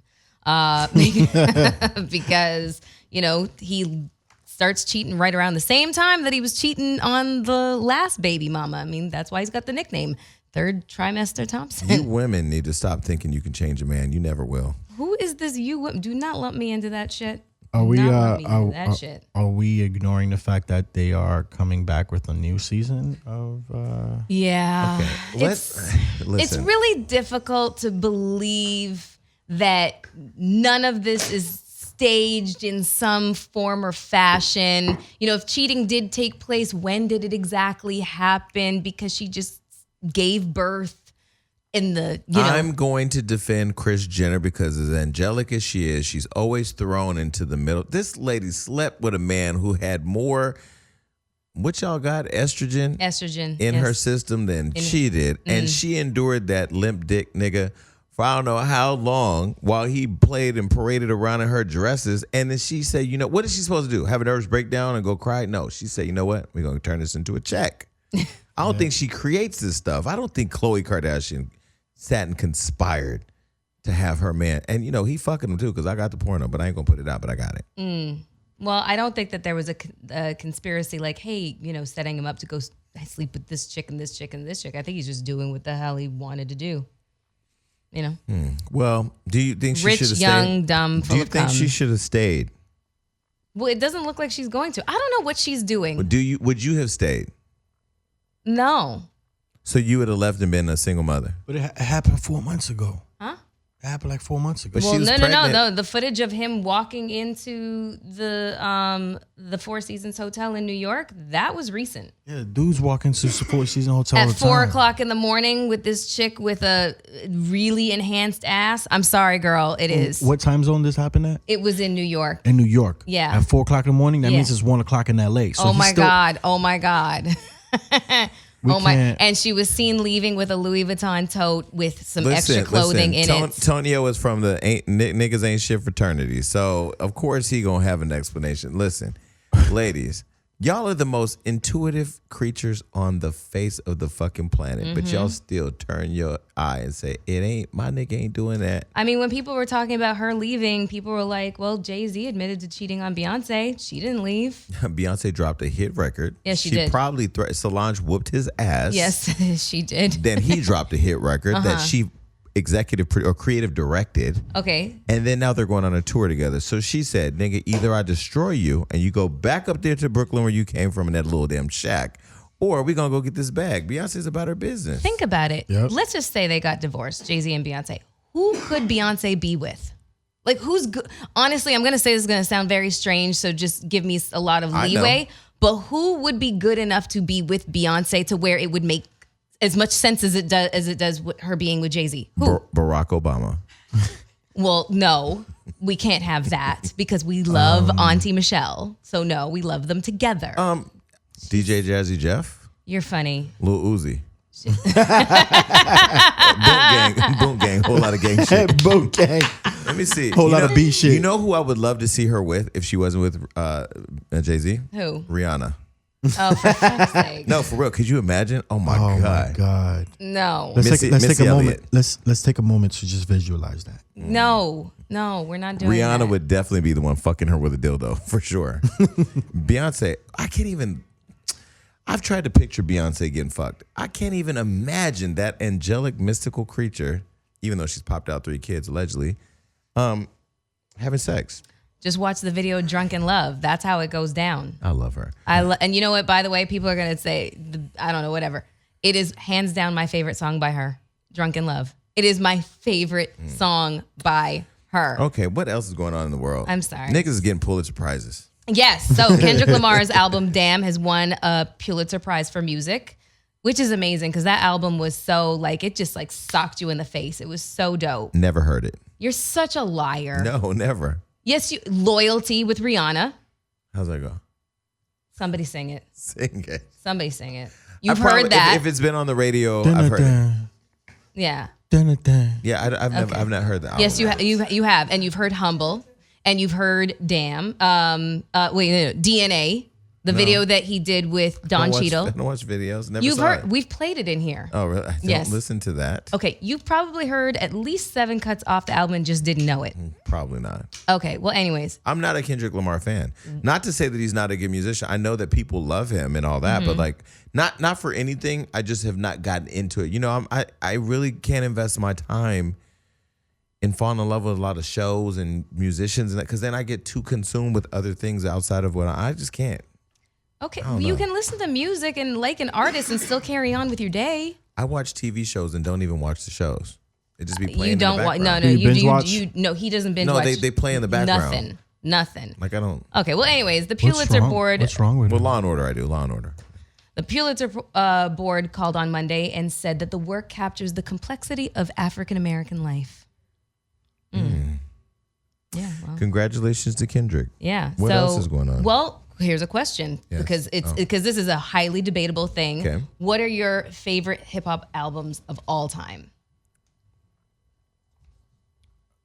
Because, he starts cheating right around the same time that he was cheating on the last baby mama. I mean, that's why he's got the nickname, Third Trimester Thompson. You women need to stop thinking you can change a man. You never will. Who is this you? Do not lump me into that shit. Are we Are we ignoring the fact that they are coming back with a new season of Yeah. Okay. It's really difficult to believe that none of this is staged in some form or fashion. If cheating did take place, when did it exactly happen? Because she just gave birth in the, I'm going to defend Kris Jenner because as angelic as she is, she's always thrown into the middle. This lady slept with a man who had more, what y'all got, estrogen in her system than she did. And she endured that limp dick nigga for I don't know how long while he played and paraded around in her dresses. And then she said, what is she supposed to do? Have a nervous breakdown and go cry? No, she said, you know what? We're going to turn this into a check. I don't think she creates this stuff. I don't think Khloe Kardashian sat and conspired to have her man. And, he fucking him too, because I got the porno, but I ain't going to put it out, but I got it. Well, I don't think that there was a conspiracy like, hey, setting him up to go sleep with this chick and this chick and this chick. I think he's just doing what the hell he wanted to do. Well, do you think she should have stayed? Rich, young, dumb, full Do you of think cum. she should have stayed? Well, it doesn't look like she's going to. I don't know what she's doing. Would you have stayed? No. So you would have left and been a single mother? But it happened 4 months ago. Huh? It happened like 4 months ago. But Well, she was no. pregnant. The footage of him walking into the Four Seasons Hotel in New York, that was recent. Yeah, dudes walk into the Four Seasons Hotel At all the time. 4 o'clock in the morning with this chick with a really enhanced ass. I'm sorry, girl. It is. What time zone this happened at? It was in New York. In New York. Yeah. At 4 o'clock in the morning? That Yeah. means it's 1 o'clock in LA. So Oh my he's still- God. Oh my God. We can't- And she was seen leaving with a Louis Vuitton tote with some extra clothing in it. Tonio is from the niggas ain't shit fraternity. So, of course, he going to have an explanation. Listen, ladies, y'all are the most intuitive creatures on the face of the fucking planet. But y'all still turn your eye and say, my nigga ain't doing that. I mean, when people were talking about her leaving, people were like, well, Jay-Z admitted to cheating on Beyonce. She didn't leave. Beyonce dropped a hit record. Yes, she did. Probably Solange whooped his ass. Yes, she did. Then he dropped a hit record that she executive or creative directed. Okay. And then now they're going on a tour together. So she said, nigga, either I destroy you and you go back up there to Brooklyn where you came from in that little damn shack, or we going to go get this bag. Beyonce's about her business. Think about it. Yep. Let's just say they got divorced, Jay-Z and Beyonce. Who could Beyonce be with? Like, who's good? Honestly, I'm going to say this is going to sound very strange, so just give me a lot of leeway. But who would be good enough to be with Beyonce to where it would make as much sense as it does with her being with Jay-Z? Who? Barack Obama. Well, no, we can't have that because we love Auntie Michelle. So no, we love them together. DJ Jazzy Jeff. You're funny. Lil Uzi. Boom gang, whole lot of gang shit. Boom gang. Let me see. Whole lot of B shit. You know who I would love to see her with if she wasn't with Jay-Z? Who? Rihanna. Oh, for fuck's sake. No, for real. Could you imagine? Oh my Oh god. my God. No. Let's take Missy a moment. Elliott. Let's take a moment to just visualize that. No, we're not doing that. Rihanna would definitely be the one fucking her with a dildo for sure. Beyonce, I can't even. I've tried to picture Beyonce getting fucked. I can't even imagine that angelic, mystical creature, even though she's popped out 3 kids allegedly, having sex. Just watch the video Drunken Love. That's how it goes down. I love her. And you know what, by the way, people are going to say, I don't know, whatever. It is hands down my favorite song by her, Drunken Love. It is my favorite song by her. Okay, what else is going on in the world? I'm sorry. Niggas is getting Pulitzer Prizes. Yes. So Kendrick Lamar's album Damn has won a Pulitzer Prize for music, which is amazing because that album was so it just socked you in the face. It was so dope. Never heard it. You're such a liar. No, never. Yes, Loyalty with Rihanna. How's that go? Somebody sing it. Sing it. Somebody sing it. You've heard that. If it's been on the radio, I've heard it. Yeah. Yeah, I've not heard that. Yes, you have, and you've heard Humble, and you've heard Damn. DNA, the video that he did with Don Cheadle. I don't watch videos. Never You've saw heard. it. We've played it in here. Oh, really? I don't listen to that. Okay, you've probably heard at least 7 cuts off the album and just didn't know it. Probably not. Okay, well, anyways. I'm not a Kendrick Lamar fan. Not to say that he's not a good musician. I know that people love him and all that, but not for anything. I just have not gotten into it. You know, I really can't invest my time in falling in love with a lot of shows and musicians, and because then I get too consumed with other things outside of what I just can't. Okay, well, you can listen to music and like an artist and still carry on with your day. I watch TV shows and don't even watch the shows. It just be playing. You don't in the watch. background. No, Do you binge watch? No, he doesn't binge No, watch. they play in the background. Nothing. Like I don't. Okay, well, anyways, the Pulitzer board. What's wrong with Well, it? Law and Order, I do Law and Order. The Pulitzer board called on Monday and said that the work captures the complexity of African American life. Yeah. Well, Congratulations to Kendrick. yeah. What else is going on? Well, here's a question because this is a highly debatable thing. Okay. What are your favorite hip hop albums of all time?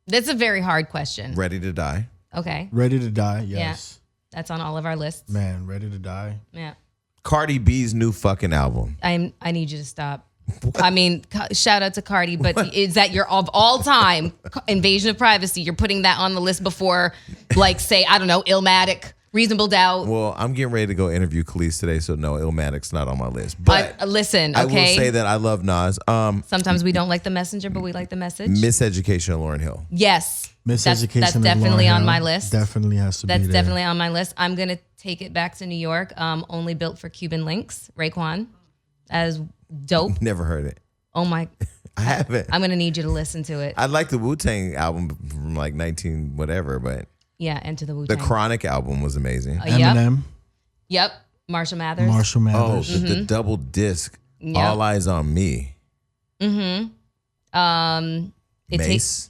That's a very hard question. Ready to Die. Okay. Ready to Die, yes. That's on all of our lists. Man, Ready to Die. Yeah. Cardi B's new fucking album. I need you to stop. I mean, shout out to Cardi, but is that your of all time Invasion of Privacy? You're putting that on the list before, say, I don't know, Illmatic, Reasonable Doubt. Well, I'm getting ready to go interview Khalees today, so no, Illmatic's not on my list. But listen, I okay. will say that I love Nas. Sometimes we don't like the messenger, but we like the message. Miseducation of Lauryn Hill. Yes. Miseducation. That's of definitely Lauryn on Hill my list. Definitely has to be there. That's definitely on my list. I'm going to take it back to New York. Only Built for Cuban Links, Raekwon. That is dope. Never heard it. Oh my. I haven't. I'm going to need you to listen to it. I like the Wu-Tang album from 19 whatever, but Yeah, Enter the the Wu-Tang. Chronic album was amazing. Eminem. Yep. Marshall Mathers. Marshall Oh, Mathers. the double disc. Yep. All Eyes on Me. It Mace.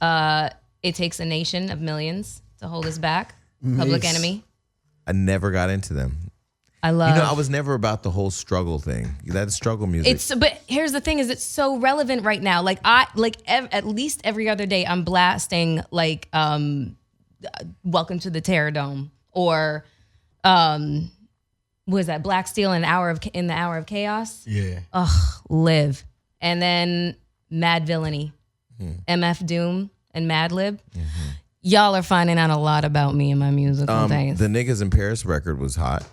takes a nation of millions to hold us back. Public Mace. Enemy. I never got into them. I love. I was never about the whole struggle thing. That struggle music. But here's the thing: is it's so relevant right now. At least every other day, I'm blasting "Welcome to the Terror Dome" or was that Black Steel in the Hour of Chaos? Yeah. Live, and then Mad Villainy, MF Doom, and Madlib. Y'all are finding out a lot about me and my musical taste. The Niggas in Paris record was hot.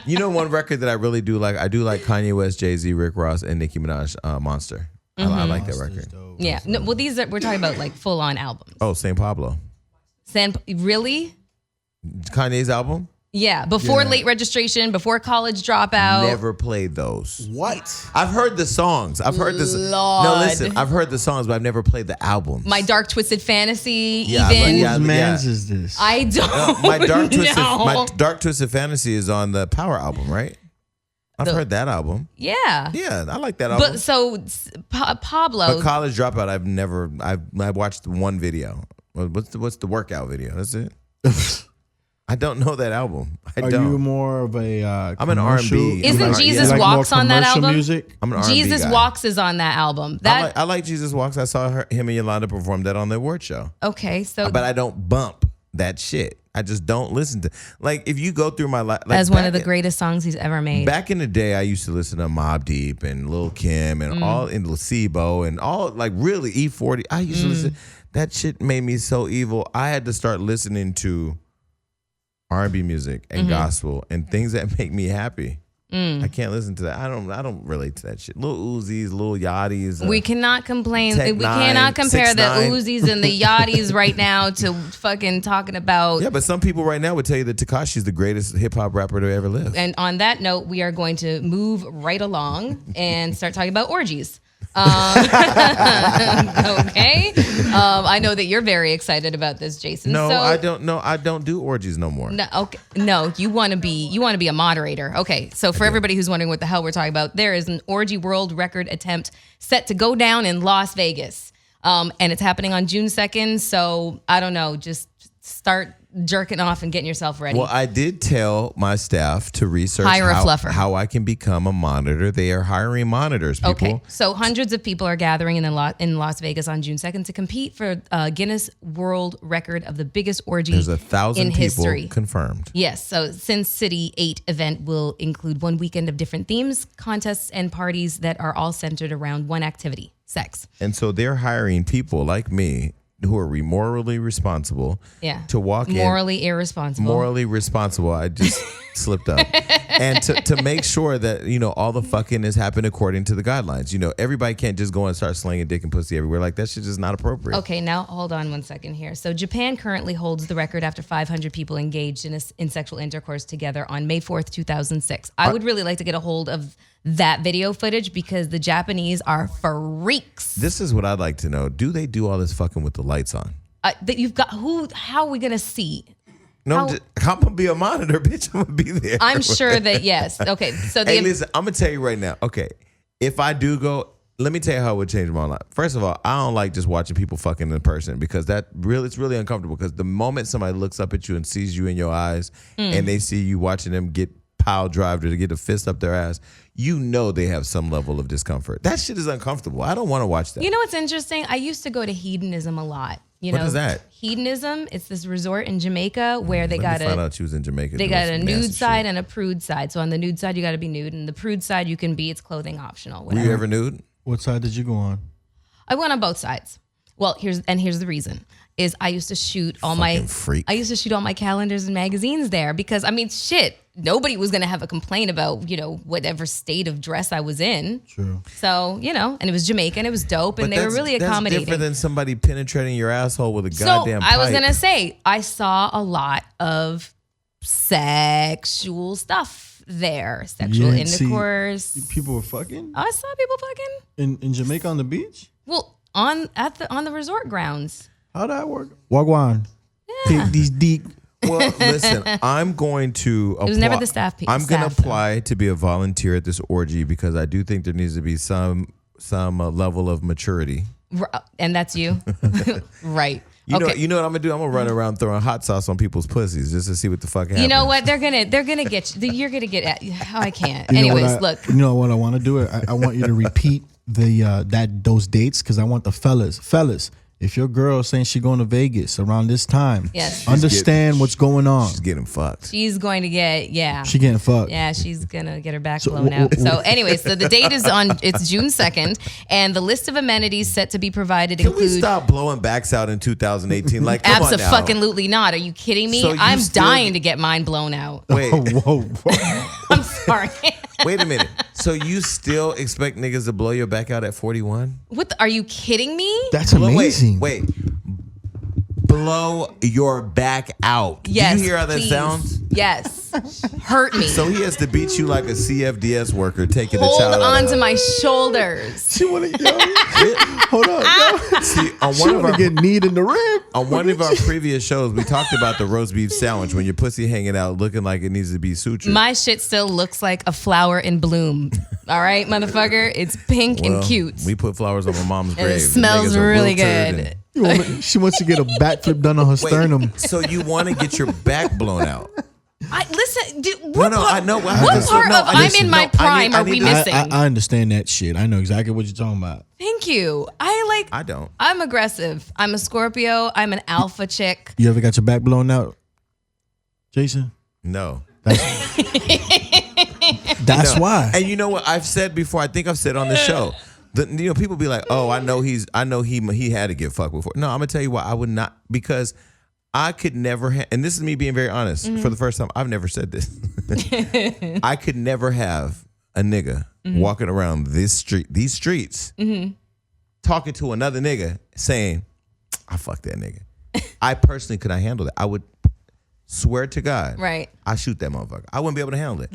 One record that I really do like. I do like Kanye West, Jay-Z, Rick Ross, and Nicki Minaj, Monster. I like that record. Yeah. No, well, we're talking about full on albums. Oh, St. Pablo. Really? Kanye's album? Yeah. Before Late Registration, before College Dropout. Never played those. What? I've heard the songs. I've heard this. Lord. No, listen. I've heard the songs, but I've never played the albums. My Dark Twisted Fantasy, Yeah, even. yeah. Whose man's is this? I don't My know. Dark Twisted Fantasy is on the Power album, right? I've heard that album. Yeah. Yeah, I like that album. But so Pablo. But College Dropout, I watched one video. What's the workout video? That's it. I don't know that album. Are you more of a I'm an R&B. Isn't Jesus Walks on that album? Music? I'm an R&B Jesus guy. Walks is on that album. That I like Jesus Walks. I saw him and Yolanda perform that on the award show. okay, so But I don't bump that shit. I just don't listen to. Like, if you go through my life, like, as one of the greatest songs he's ever made. Back in the day, I used to listen to Mobb Deep and Lil Kim and all in Placebo and all, like, really E40. I used to listen. That shit made me so evil. I had to start listening to R&B music and gospel and things that make me happy. I can't listen to that. I don't relate to that shit. Lil Uzis, Lil Yachty's. We cannot complain. Tech We Nine, cannot compare the 6ix9ine. Uzis and the Yachty's right now to fucking talking about. Yeah, but some people right now would tell you that Tekashi's the greatest hip hop rapper to ever live. And on that note, we are going to move right along and start talking about orgies. Okay. I know that you're very excited about this, Jason. No, so, I don't. No, I don't do orgies no more. No, okay. No, you want to be a moderator. Okay. So for everybody who's wondering what the hell we're talking about, there is an orgy world record attempt set to go down in Las Vegas. And it's happening on June 2nd. So I don't know, just start jerking off and getting yourself ready. Well, I did tell my staff to research Hire a fluffer. how I can become a monitor. They are hiring monitors, people. Okay, so hundreds of people are gathering in Las Vegas on June 2nd to compete for Guinness World Record of the biggest orgy There's 1,000 in people history. confirmed. Yes, so Sin City 8 event will include one weekend of different themes, contests, and parties that are all centered around one activity, sex. And so they're hiring people like me who are morally responsible to walk Morally in. irresponsible. Morally responsible. I just slipped up. And to make sure that, all the fucking is happening according to the guidelines. Everybody can't just go and start slinging dick and pussy everywhere. Like, that shit is not appropriate. Okay, now hold on 1 second here. So Japan currently holds the record after 500 people engaged in sexual intercourse together on May 4th, 2006. I would really like to get a hold of that video footage because the Japanese are freaks. This is what I'd like to know. Do they do all this fucking with the lights on? That you've got how are we gonna see? No, I'm gonna be a monitor, bitch. I'm gonna be there. I'm sure that yes. Okay, so Hey, listen, I'm gonna tell you right now. Okay, if I do go, let me tell you how it would change my life. First of all, I don't like just watching people fucking in person because it's really uncomfortable. Because the moment somebody looks up at you and sees you in your eyes, and they see you watching them get pile drived or to get a fist up their ass, they have some level of discomfort. That shit is uncomfortable. I don't want to watch that. You know what's interesting? I used to go to hedonism a lot. What is that? Hedonism, it's this resort in Jamaica where they got found out she was in Jamaica. They got a nude side and a prude side. So on the nude side, you got to be nude, and the prude side, you can be. It's clothing optional. Whatever. Were you ever nude? What side did you go on? I went on both sides. Well, here's the reason. Is I used to shoot all my calendars and magazines there because nobody was gonna have a complaint about whatever state of dress I was in. True. So and it was Jamaican, it was dope, and they were really accommodating. That's different than somebody penetrating your asshole with a goddamn pipe. I was gonna say I saw a lot of sexual stuff there, sexual intercourse. People were fucking. I saw people fucking in Jamaica on the beach. Well, on the resort grounds. How'd that work? Wagwan. Yeah. Take these deep. Well, listen, I'm going to apply. It was never the staff people. I'm going to apply to be a volunteer at this orgy because I do think there needs to be some level of maturity. And that's you? Right. You know what I'm gonna do? I'm gonna run around throwing hot sauce on people's pussies just to see what the fuck happens. You know what? They're gonna get you. You're gonna get. I can't. Anyways, look. You know what I want to do? I want you to repeat those dates because I want the fellas. If your girl saying she going to Vegas around this time, yes. Understand what's going on. She's getting fucked. She's going to get, She getting fucked. Yeah, she's going to get her back blown out. So anyway, so the date is it's June 2nd, and the list of amenities set to be provided Can we stop blowing backs out in 2018? Like, come on now. Abso-fucking-lutely not. Are you kidding me? So I'm dying to get mine blown out. Wait. Whoa. I'm sorry. Wait a minute. So you still expect niggas to blow your back out at 41? Are you kidding me? That's amazing. Wait. Blow your back out. Yes. Do you hear how that please. Sounds? Yes. Hurt me. So he has to beat you like a CFDS worker taking a child Hold out on to my shoulders. She want to hold on. Yo. See, on She want to get kneed in the rib. On one of our previous shows, we talked about the roast beef sandwich when your pussy hanging out looking like it needs to be sutured. My shit still looks like a flower in bloom. All right, motherfucker? It's pink and cute. We put flowers on my mom's grave. And it smells really good. She wants to get a backflip done on her sternum. So you want to get your back blown out? Listen. I know. What part of I'm in my prime are we missing? I understand that shit. I know exactly what you're talking about. Thank you. I don't. I'm aggressive. I'm a Scorpio. I'm an alpha chick. You ever got your back blown out, Jason? No. That's why. And you know what I've said before? I think I've said on the show. People be like, "Oh, I know he had to get fucked before." No, I'm gonna tell you why I would not, because I could never. And this is me being very honest. For the first time, I've never said this. I could never have a nigga walking around these streets, talking to another nigga saying, "I fucked that nigga." I personally could not handle that. I would swear to God, right? I shoot that motherfucker. I wouldn't be able to handle it.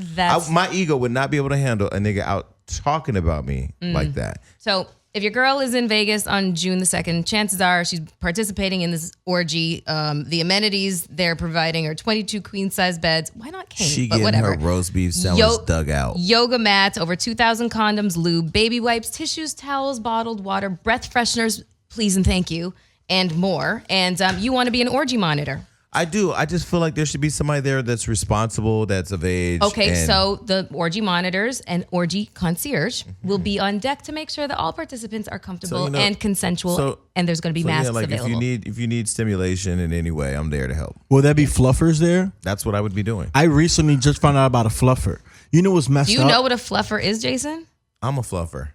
My ego would not be able to handle a nigga out talking about me like that. So if your girl is in Vegas on June the 2nd, chances are she's participating in this orgy. The amenities they're providing are 22 queen-size beds. Why not king? She but getting whatever. her roast beef sandwich dug out. Yoga mats, over 2,000 condoms, lube, baby wipes, tissues, towels, bottled water, breath fresheners, please and thank you, and more. And you want to be an orgy monitor. I do. I just feel like there should be somebody there that's responsible, that's of age. Okay, so the orgy monitors and orgy concierge will be on deck to make sure that all participants are comfortable and consensual, and there's going to be masks available. If you need stimulation in any way, I'm there to help. Will there be fluffers there? That's what I would be doing. I recently just found out about a fluffer. You know what's messed up? Do you know what a fluffer is, Jason? I'm a fluffer.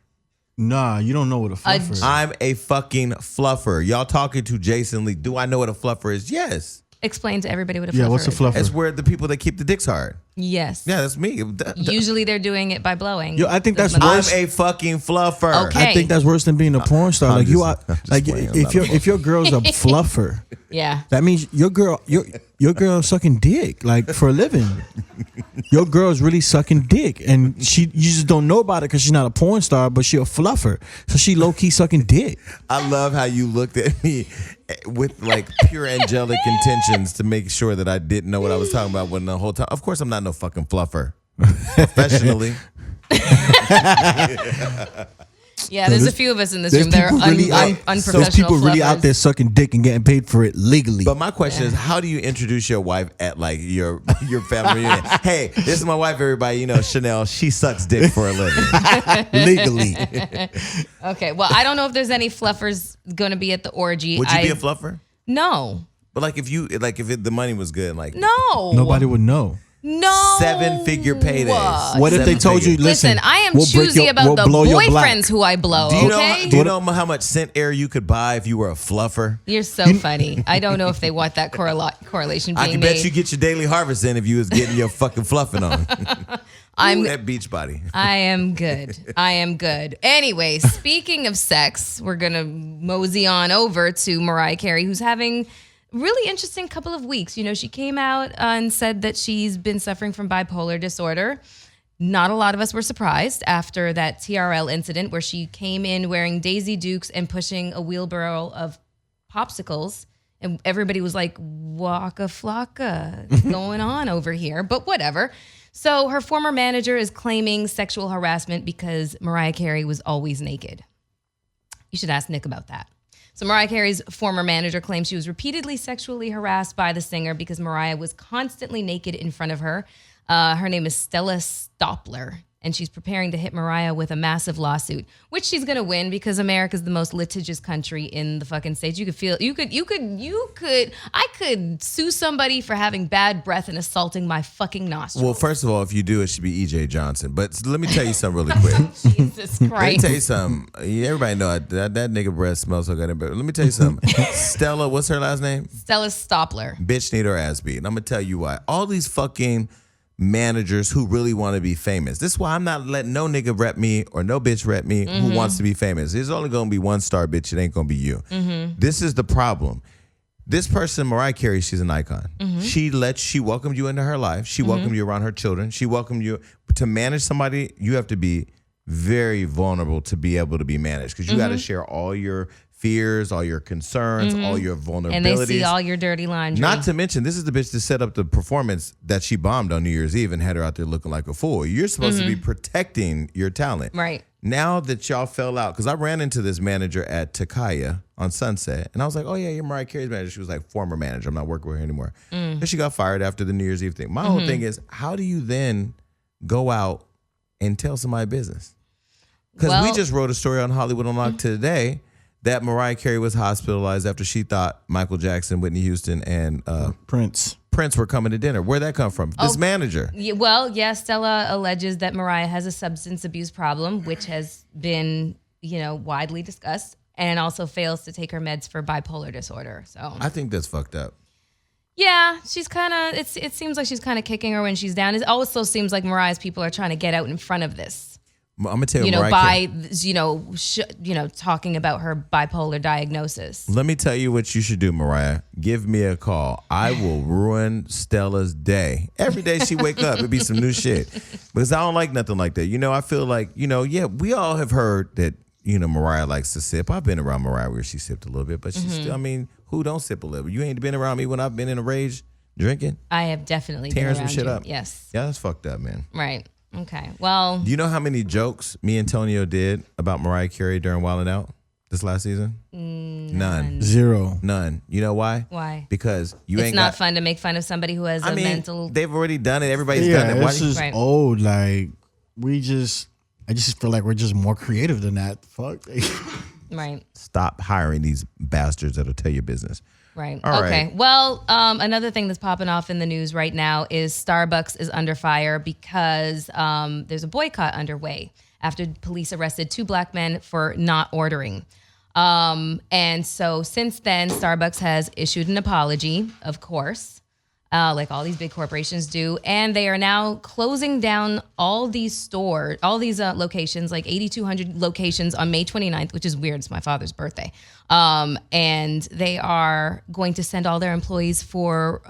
Nah, you don't know what a fluffer is. I'm a fucking fluffer. Y'all talking to Jason Lee. Do I know what a fluffer is? Yes. Explain to everybody what a fluffer is. Yeah, what's a fluffer? It's where the people that keep the dicks hard. Yes. Yeah, that's me. Usually they're doing it by blowing. Yo, I think that's worse. I'm a fucking fluffer. Okay. I think that's worse than being a porn star. Like you are, like if your girl's a fluffer, yeah, that means your girl sucking dick like for a living. Your girl's really sucking dick, and you just don't know about it because she's not a porn star, but she a fluffer, so she low key sucking dick. I love how you looked at me with like pure angelic intentions to make sure that I didn't know what I was talking about when the whole time. Of course, I'm not no fucking fluffer. Professionally. Yeah, there's a few of us in this room that are unprofessional. There's people really fluffers. out there sucking dick and getting paid for it legally. But my question is, how do you introduce your wife at like your family reunion? Hey, this is my wife, everybody. You know, Chanel, she sucks dick for a living. Legally. Okay, well, I don't know if there's any fluffers going to be at the orgy. Would you be a fluffer? No. But like if the money was good, like No. Nobody would know. No. 7-figure paydays. What if they told you, listen, I am choosy about the boyfriends who I blow, do you okay? know how much scent air you could buy if you were a fluffer? You're so funny. I don't know if they want that correlation being I can made. bet you get your daily harvest in if you was getting your fucking fluffing on. Ooh, that beach body. I am good. Anyway, speaking of sex, we're going to mosey on over to Mariah Carey, who's having really interesting couple of weeks. You know, she came out and said that she's been suffering from bipolar disorder. Not a lot of us were surprised after that TRL incident where she came in wearing Daisy Dukes and pushing a wheelbarrow of popsicles. And everybody was like, waka flocka, what's going on over here? But whatever. So her former manager is claiming sexual harassment because Mariah Carey was always naked. You should ask Nick about that. So Mariah Carey's former manager claims she was repeatedly sexually harassed by the singer because Mariah was constantly naked in front of her. Her name is Stella Stoppler, and she's preparing to hit Mariah with a massive lawsuit, which she's gonna win because America's the most litigious country in the fucking States. I could sue somebody for having bad breath and assaulting my fucking nostrils. Well, first of all, if you do, it should be E.J. Johnson. But let me tell you something really quick. Jesus Christ. Let me tell you something. Everybody know that nigga breath smells so good. But let me tell you something. Stella, what's her last name? Stella Stoppler. Bitch need her ass beat. And I'm gonna tell you why. All these fucking managers who really want to be famous. This is why I'm not letting no nigga rep me or no bitch rep me who wants to be famous. There's only going to be one star, bitch. It ain't going to be you. This is the problem. This person, Mariah Carey, she's an icon. She welcomed you into her life. She welcomed you around her children. She welcomed you to manage somebody. You have to be very vulnerable to be able to be managed because you got to share all your fears, all your concerns, all your vulnerabilities. And they see all your dirty laundry. Not to mention, this is the bitch that set up the performance that she bombed on New Year's Eve and had her out there looking like a fool. You're supposed to be protecting your talent. Right. now that y'all fell out, because I ran into this manager at Takaya on Sunset, and I was like, oh, yeah, you're Mariah Carey's manager. She was like, former manager. I'm not working with her anymore. And she got fired after the New Year's Eve thing. My whole thing is, how do you then go out and tell somebody business? Because we just wrote a story on Hollywood Unlocked today that Mariah Carey was hospitalized after she thought Michael Jackson, Whitney Houston, and Prince were coming to dinner. Where'd that come from? This manager. Stella alleges that Mariah has a substance abuse problem, which has been, widely discussed, and also fails to take her meds for bipolar disorder. So I think that's fucked up. Yeah, she's kind of. It seems like she's kind of kicking her when she's down. It also seems like Mariah's people are trying to get out in front of this. I'm gonna tell you, talking about her bipolar diagnosis. Let me tell you what you should do, Mariah. Give me a call. I will ruin Stella's day. Every day she wake up, it'd be some new shit. Because I don't like nothing like that. I feel like, we all have heard that, Mariah likes to sip. I've been around Mariah where she sipped a little bit, but she's still, who don't sip a little? You ain't been around me when I've been in a rage drinking? I have definitely tearing been around some shit you. up. Yes. Yeah, that's fucked up, man. Right. Okay. Well, do you know how many jokes me and Antonio did about Mariah Carey during Wildin' Out this last season? None. Zero. None. You know why? Why? Because it's not fun to make fun of somebody who has mental. They've already done it. Everybody's done it. This is old. Like I just feel like we're just more creative than that. Fuck. Right. Stop hiring these bastards that'll tell your business. Right. All okay. Right. Well, another thing that's popping off in the news right now is Starbucks is under fire because there's a boycott underway after police arrested 2 black men for not ordering. And so since then, Starbucks has issued an apology, of course, like all these big corporations do. And they are now closing down all these locations, like 8,200 locations on May 29th, which is weird. It's my father's birthday. And they are going to send all their employees for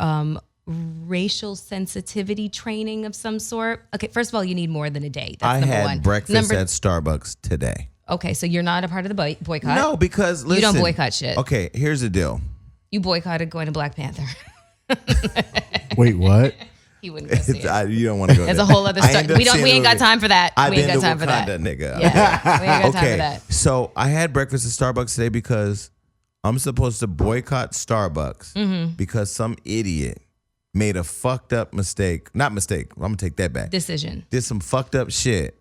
racial sensitivity training of some sort. Okay, first of all, you need more than a day. That's number one. I had breakfast at Starbucks today. Okay, so you're not a part of the boycott? No, because listen. You don't boycott shit. Okay, here's the deal. You boycotted going to Black Panther. Wait, what? He wouldn't go see it. You don't want to go. There's a whole other story. We ain't got time for that. We ain't got time for that. Nigga. Yeah, we ain't got time for that. So I had breakfast at Starbucks today because I'm supposed to boycott Starbucks because some idiot made a fucked up mistake. Not mistake. I'm gonna take that back. Decision. Did some fucked up shit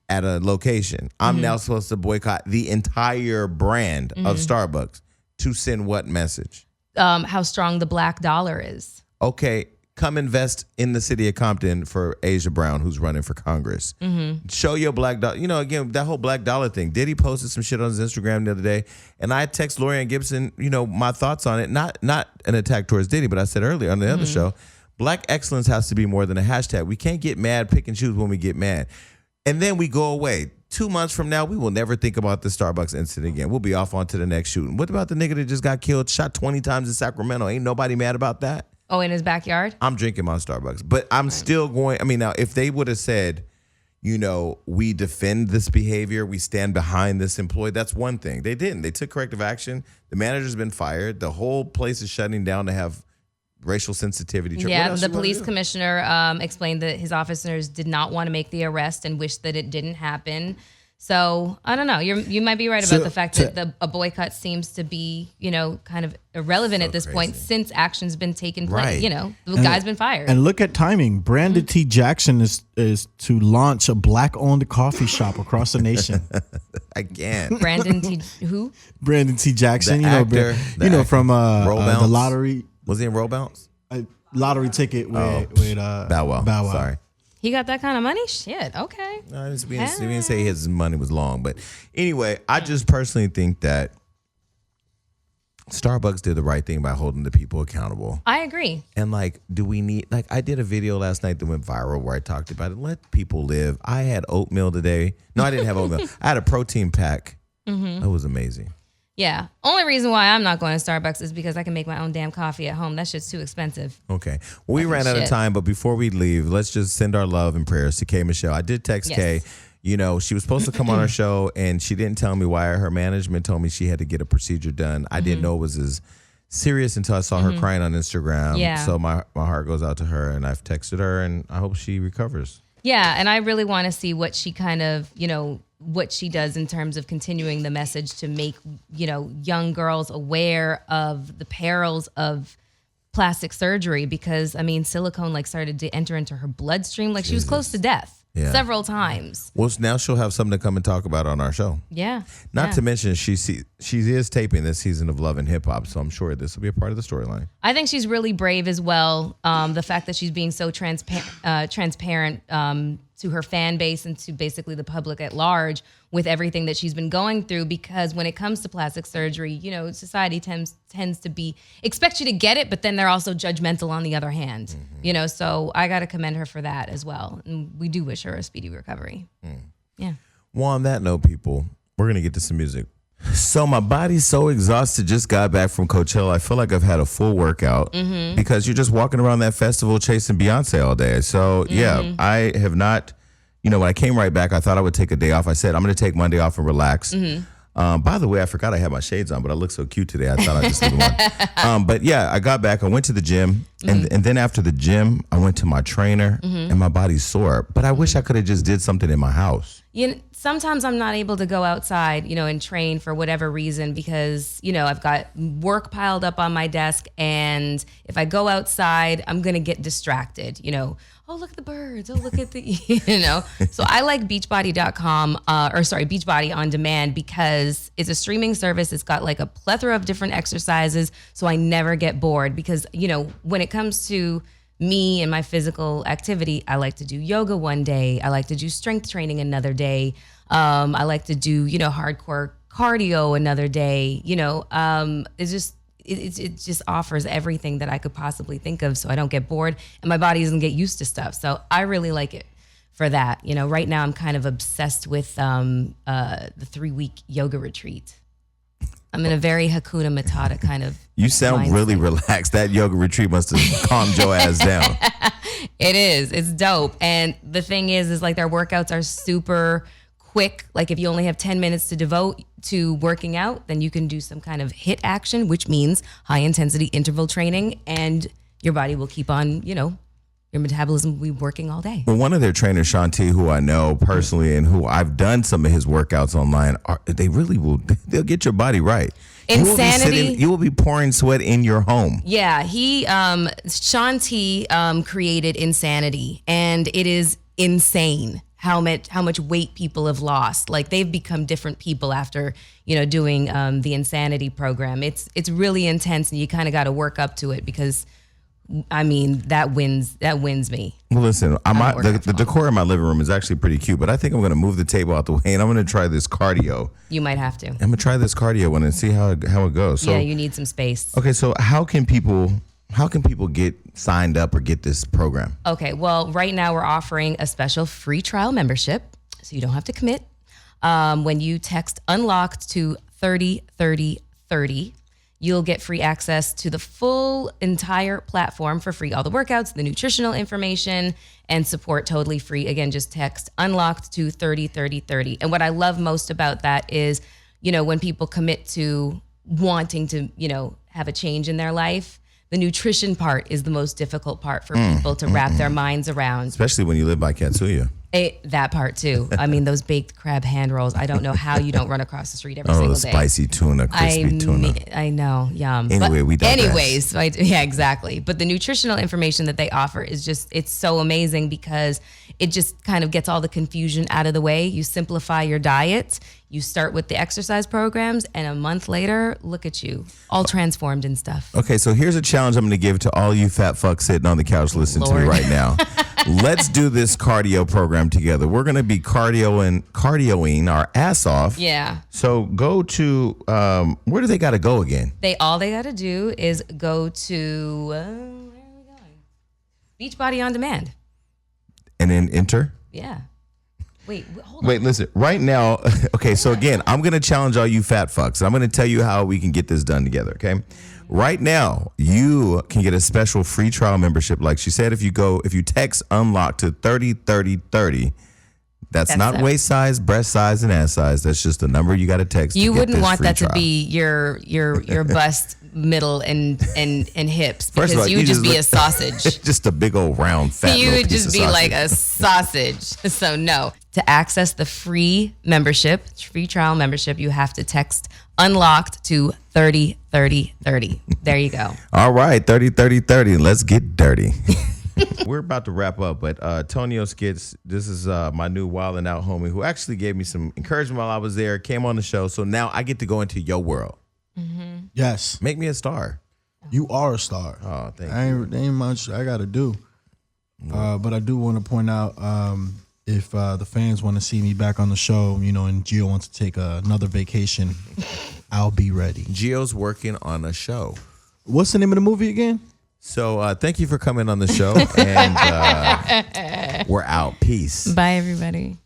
at a location. I'm now supposed to boycott the entire brand of Starbucks to send what message? How strong the black dollar is. Okay, come invest in the city of Compton for Asia Brown, who's running for Congress. Show your black dollar. Again, that whole black dollar thing. Diddy posted some shit on his Instagram the other day, and I text Lorianne Gibson, my thoughts on it. Not an attack towards Diddy, but I said earlier on the other show, black excellence has to be more than a hashtag. We can't get mad, pick and choose when we get mad. And then we go away. 2 months from now, we will never think about the Starbucks incident again. We'll be off onto the next shooting. What about the nigga that just got killed, shot 20 times in Sacramento? Ain't nobody mad about that? Oh, in his backyard? I'm drinking my Starbucks. But I'm still going. Now, if they would have said, we defend this behavior, we stand behind this employee, that's one thing. They didn't. They took corrective action. The manager's been fired. The whole place is shutting down to have racial sensitivity. Yeah, the police commissioner explained that his officers did not want to make the arrest and wished that it didn't happen. So I don't know. You might be right about the fact that a boycott seems to be, kind of irrelevant at this point since action's been taken place. The guy's been fired. And look at timing. Brandon T. Jackson is to launch a black-owned coffee shop across the nation. Again. Brandon T. Who? Brandon T. Jackson. The actor, from the lottery. Was he in Roll Bounce? A lottery ticket with Bow Wow. Sorry. He got that kind of money? Shit, okay. No, we didn't say his money was long. But anyway, I just personally think that Starbucks did the right thing by holding the people accountable. I agree. And do we need, I did a video last night that went viral where I talked about it. Let people live. I had oatmeal today. No, I didn't have oatmeal. I had a protein pack. That was amazing. Yeah. Only reason why I'm not going to Starbucks is because I can make my own damn coffee at home. That shit's too expensive. Okay. Well, we ran out of time, but before we leave, let's just send our love and prayers to K. Michelle. I did text Kay. She was supposed to come on our show, and she didn't tell me why. Her management told me she had to get a procedure done. I didn't know it was as serious until I saw her crying on Instagram. Yeah. So my heart goes out to her, and I've texted her, and I hope she recovers. Yeah, and I really want to see what she kind of, what she does in terms of continuing the message to make, young girls aware of the perils of plastic surgery, because I mean, silicone started to enter into her bloodstream. She was close to death several times. Well, now she'll have something to come and talk about on our show. Yeah. Not to mention she is taping this season of Love and Hip Hop, so I'm sure this will be a part of the storyline. I think she's really brave as well. The fact that she's being so transparent to her fan base and to basically the public at large with everything that she's been going through, because when it comes to plastic surgery, society tends to expect you to get it, but then they're also judgmental on the other hand, so I got to commend her for that as well. And we do wish her a speedy recovery. Yeah. Well, on that note, people, we're going to get to some music. So my body's so exhausted, just got back from Coachella. I feel like I've had a full workout because you're just walking around that festival chasing Beyonce all day. So yeah, I have not, when I came right back, I thought I would take a day off. I said, I'm going to take Monday off and relax. By the way, I forgot I had my shades on, but I look so cute today. I thought I'd just leave them on. But yeah, I got back. I went to the gym. And then after the gym, I went to my trainer and my body's sore. But I wish I could have just did something in my house. Sometimes I'm not able to go outside, and train for whatever reason, because, I've got work piled up on my desk. And if I go outside, I'm going to get distracted, Oh, look at the birds. Oh, look at the, So I like Beachbody.com, Beachbody On Demand, because it's a streaming service. It's got a plethora of different exercises. So I never get bored because, when it comes to me and my physical activity, I like to do yoga one day. I like to do strength training another day. I like to do, hardcore cardio another day. It just offers everything that I could possibly think of, so I don't get bored and my body doesn't get used to stuff. So I really like it for that. Right now I'm kind of obsessed with the 3-week yoga retreat. I'm in a very Hakuna Matata kind of. You sound mindset. Really relaxed. That yoga retreat must have calmed your ass down. It is. It's dope. And the thing is their workouts are super quick. If you only have 10 minutes to devote to working out, then you can do some kind of HIIT action, which means high intensity interval training, and your body will keep on, your metabolism will be working all day. Well, one of their trainers, Shanti, who I know personally and who I've done some of his workouts online, they'll get your body right. Insanity. You will be pouring sweat in your home. Yeah, Shanti created Insanity, and it is insane how much weight people have lost. They've become different people after, doing the Insanity program. It's really intense, and you kind of got to work up to it because, I mean, that wins me. Well, listen, the decor in my living room is actually pretty cute, but I think I'm going to move the table out the way, and I'm going to try this cardio. You might have to. I'm going to try this cardio one and see how it goes. So, yeah, you need some space. Okay, so how can people get signed up or get this program? Okay, well, right now we're offering a special free trial membership, so you don't have to commit. When you text Unlocked to 303030, you'll get free access to the full entire platform for free. All the workouts, the nutritional information, and support totally free. Again, just text Unlocked to 303030. And what I love most about that is, when people commit to wanting to, have a change in their life, the nutrition part is the most difficult part for people to wrap their minds around. Especially when you live by Katsuya. That part too. I mean, those baked crab hand rolls. I don't know how you don't run across the street every single day. Spicy tuna, crispy tuna. I know, yum. Anyway, we digress. Yeah, exactly. But the nutritional information that they offer is it's so amazing because it just kind of gets all the confusion out of the way. You simplify your diet. You start with the exercise programs, and a month later, look at you, all transformed and stuff. Okay, so here's a challenge I'm going to give to all you fat fucks sitting on the couch listening to me right now. Let's do this cardio program together. We're going to be cardioing our ass off. Yeah. So go to, where do they got to go again? All they got to do is go to, where are we going? Beachbody On Demand. And then enter? Yeah. Wait, hold on. Wait, listen. Right now, okay, so again, I'm going to challenge all you fat fucks. I'm going to tell you how we can get this done together, okay? Right now, you can get a special free trial membership. Like she said, if you text Unlocked to 303030, that's not waist size, breast size, and ass size. That's just a number you got to text. You wouldn't want that to be your bust middle and hips because First of all, you would just be look- a sausage. Just a big old round fat. You little would piece just of be sausage. like a sausage. So no. To access the free membership, free trial membership, you have to text unlocked to 303030. There you go. All right, 30. Let's get dirty. We're about to wrap up, but Tonio Skits, this is my new Wild and Out homie who actually gave me some encouragement while I was there, came on the show. So now I get to go into your world. Yes, Make me a star. you are a star. Oh, thank There ain't much I got to do. But I do want to point out if the fans want to see me back on the show, and Gio wants to take another vacation, I'll be ready. Gio's working on a show. What's the name of the movie again? So thank you for coming on the show, and we're out. Peace. Bye, everybody.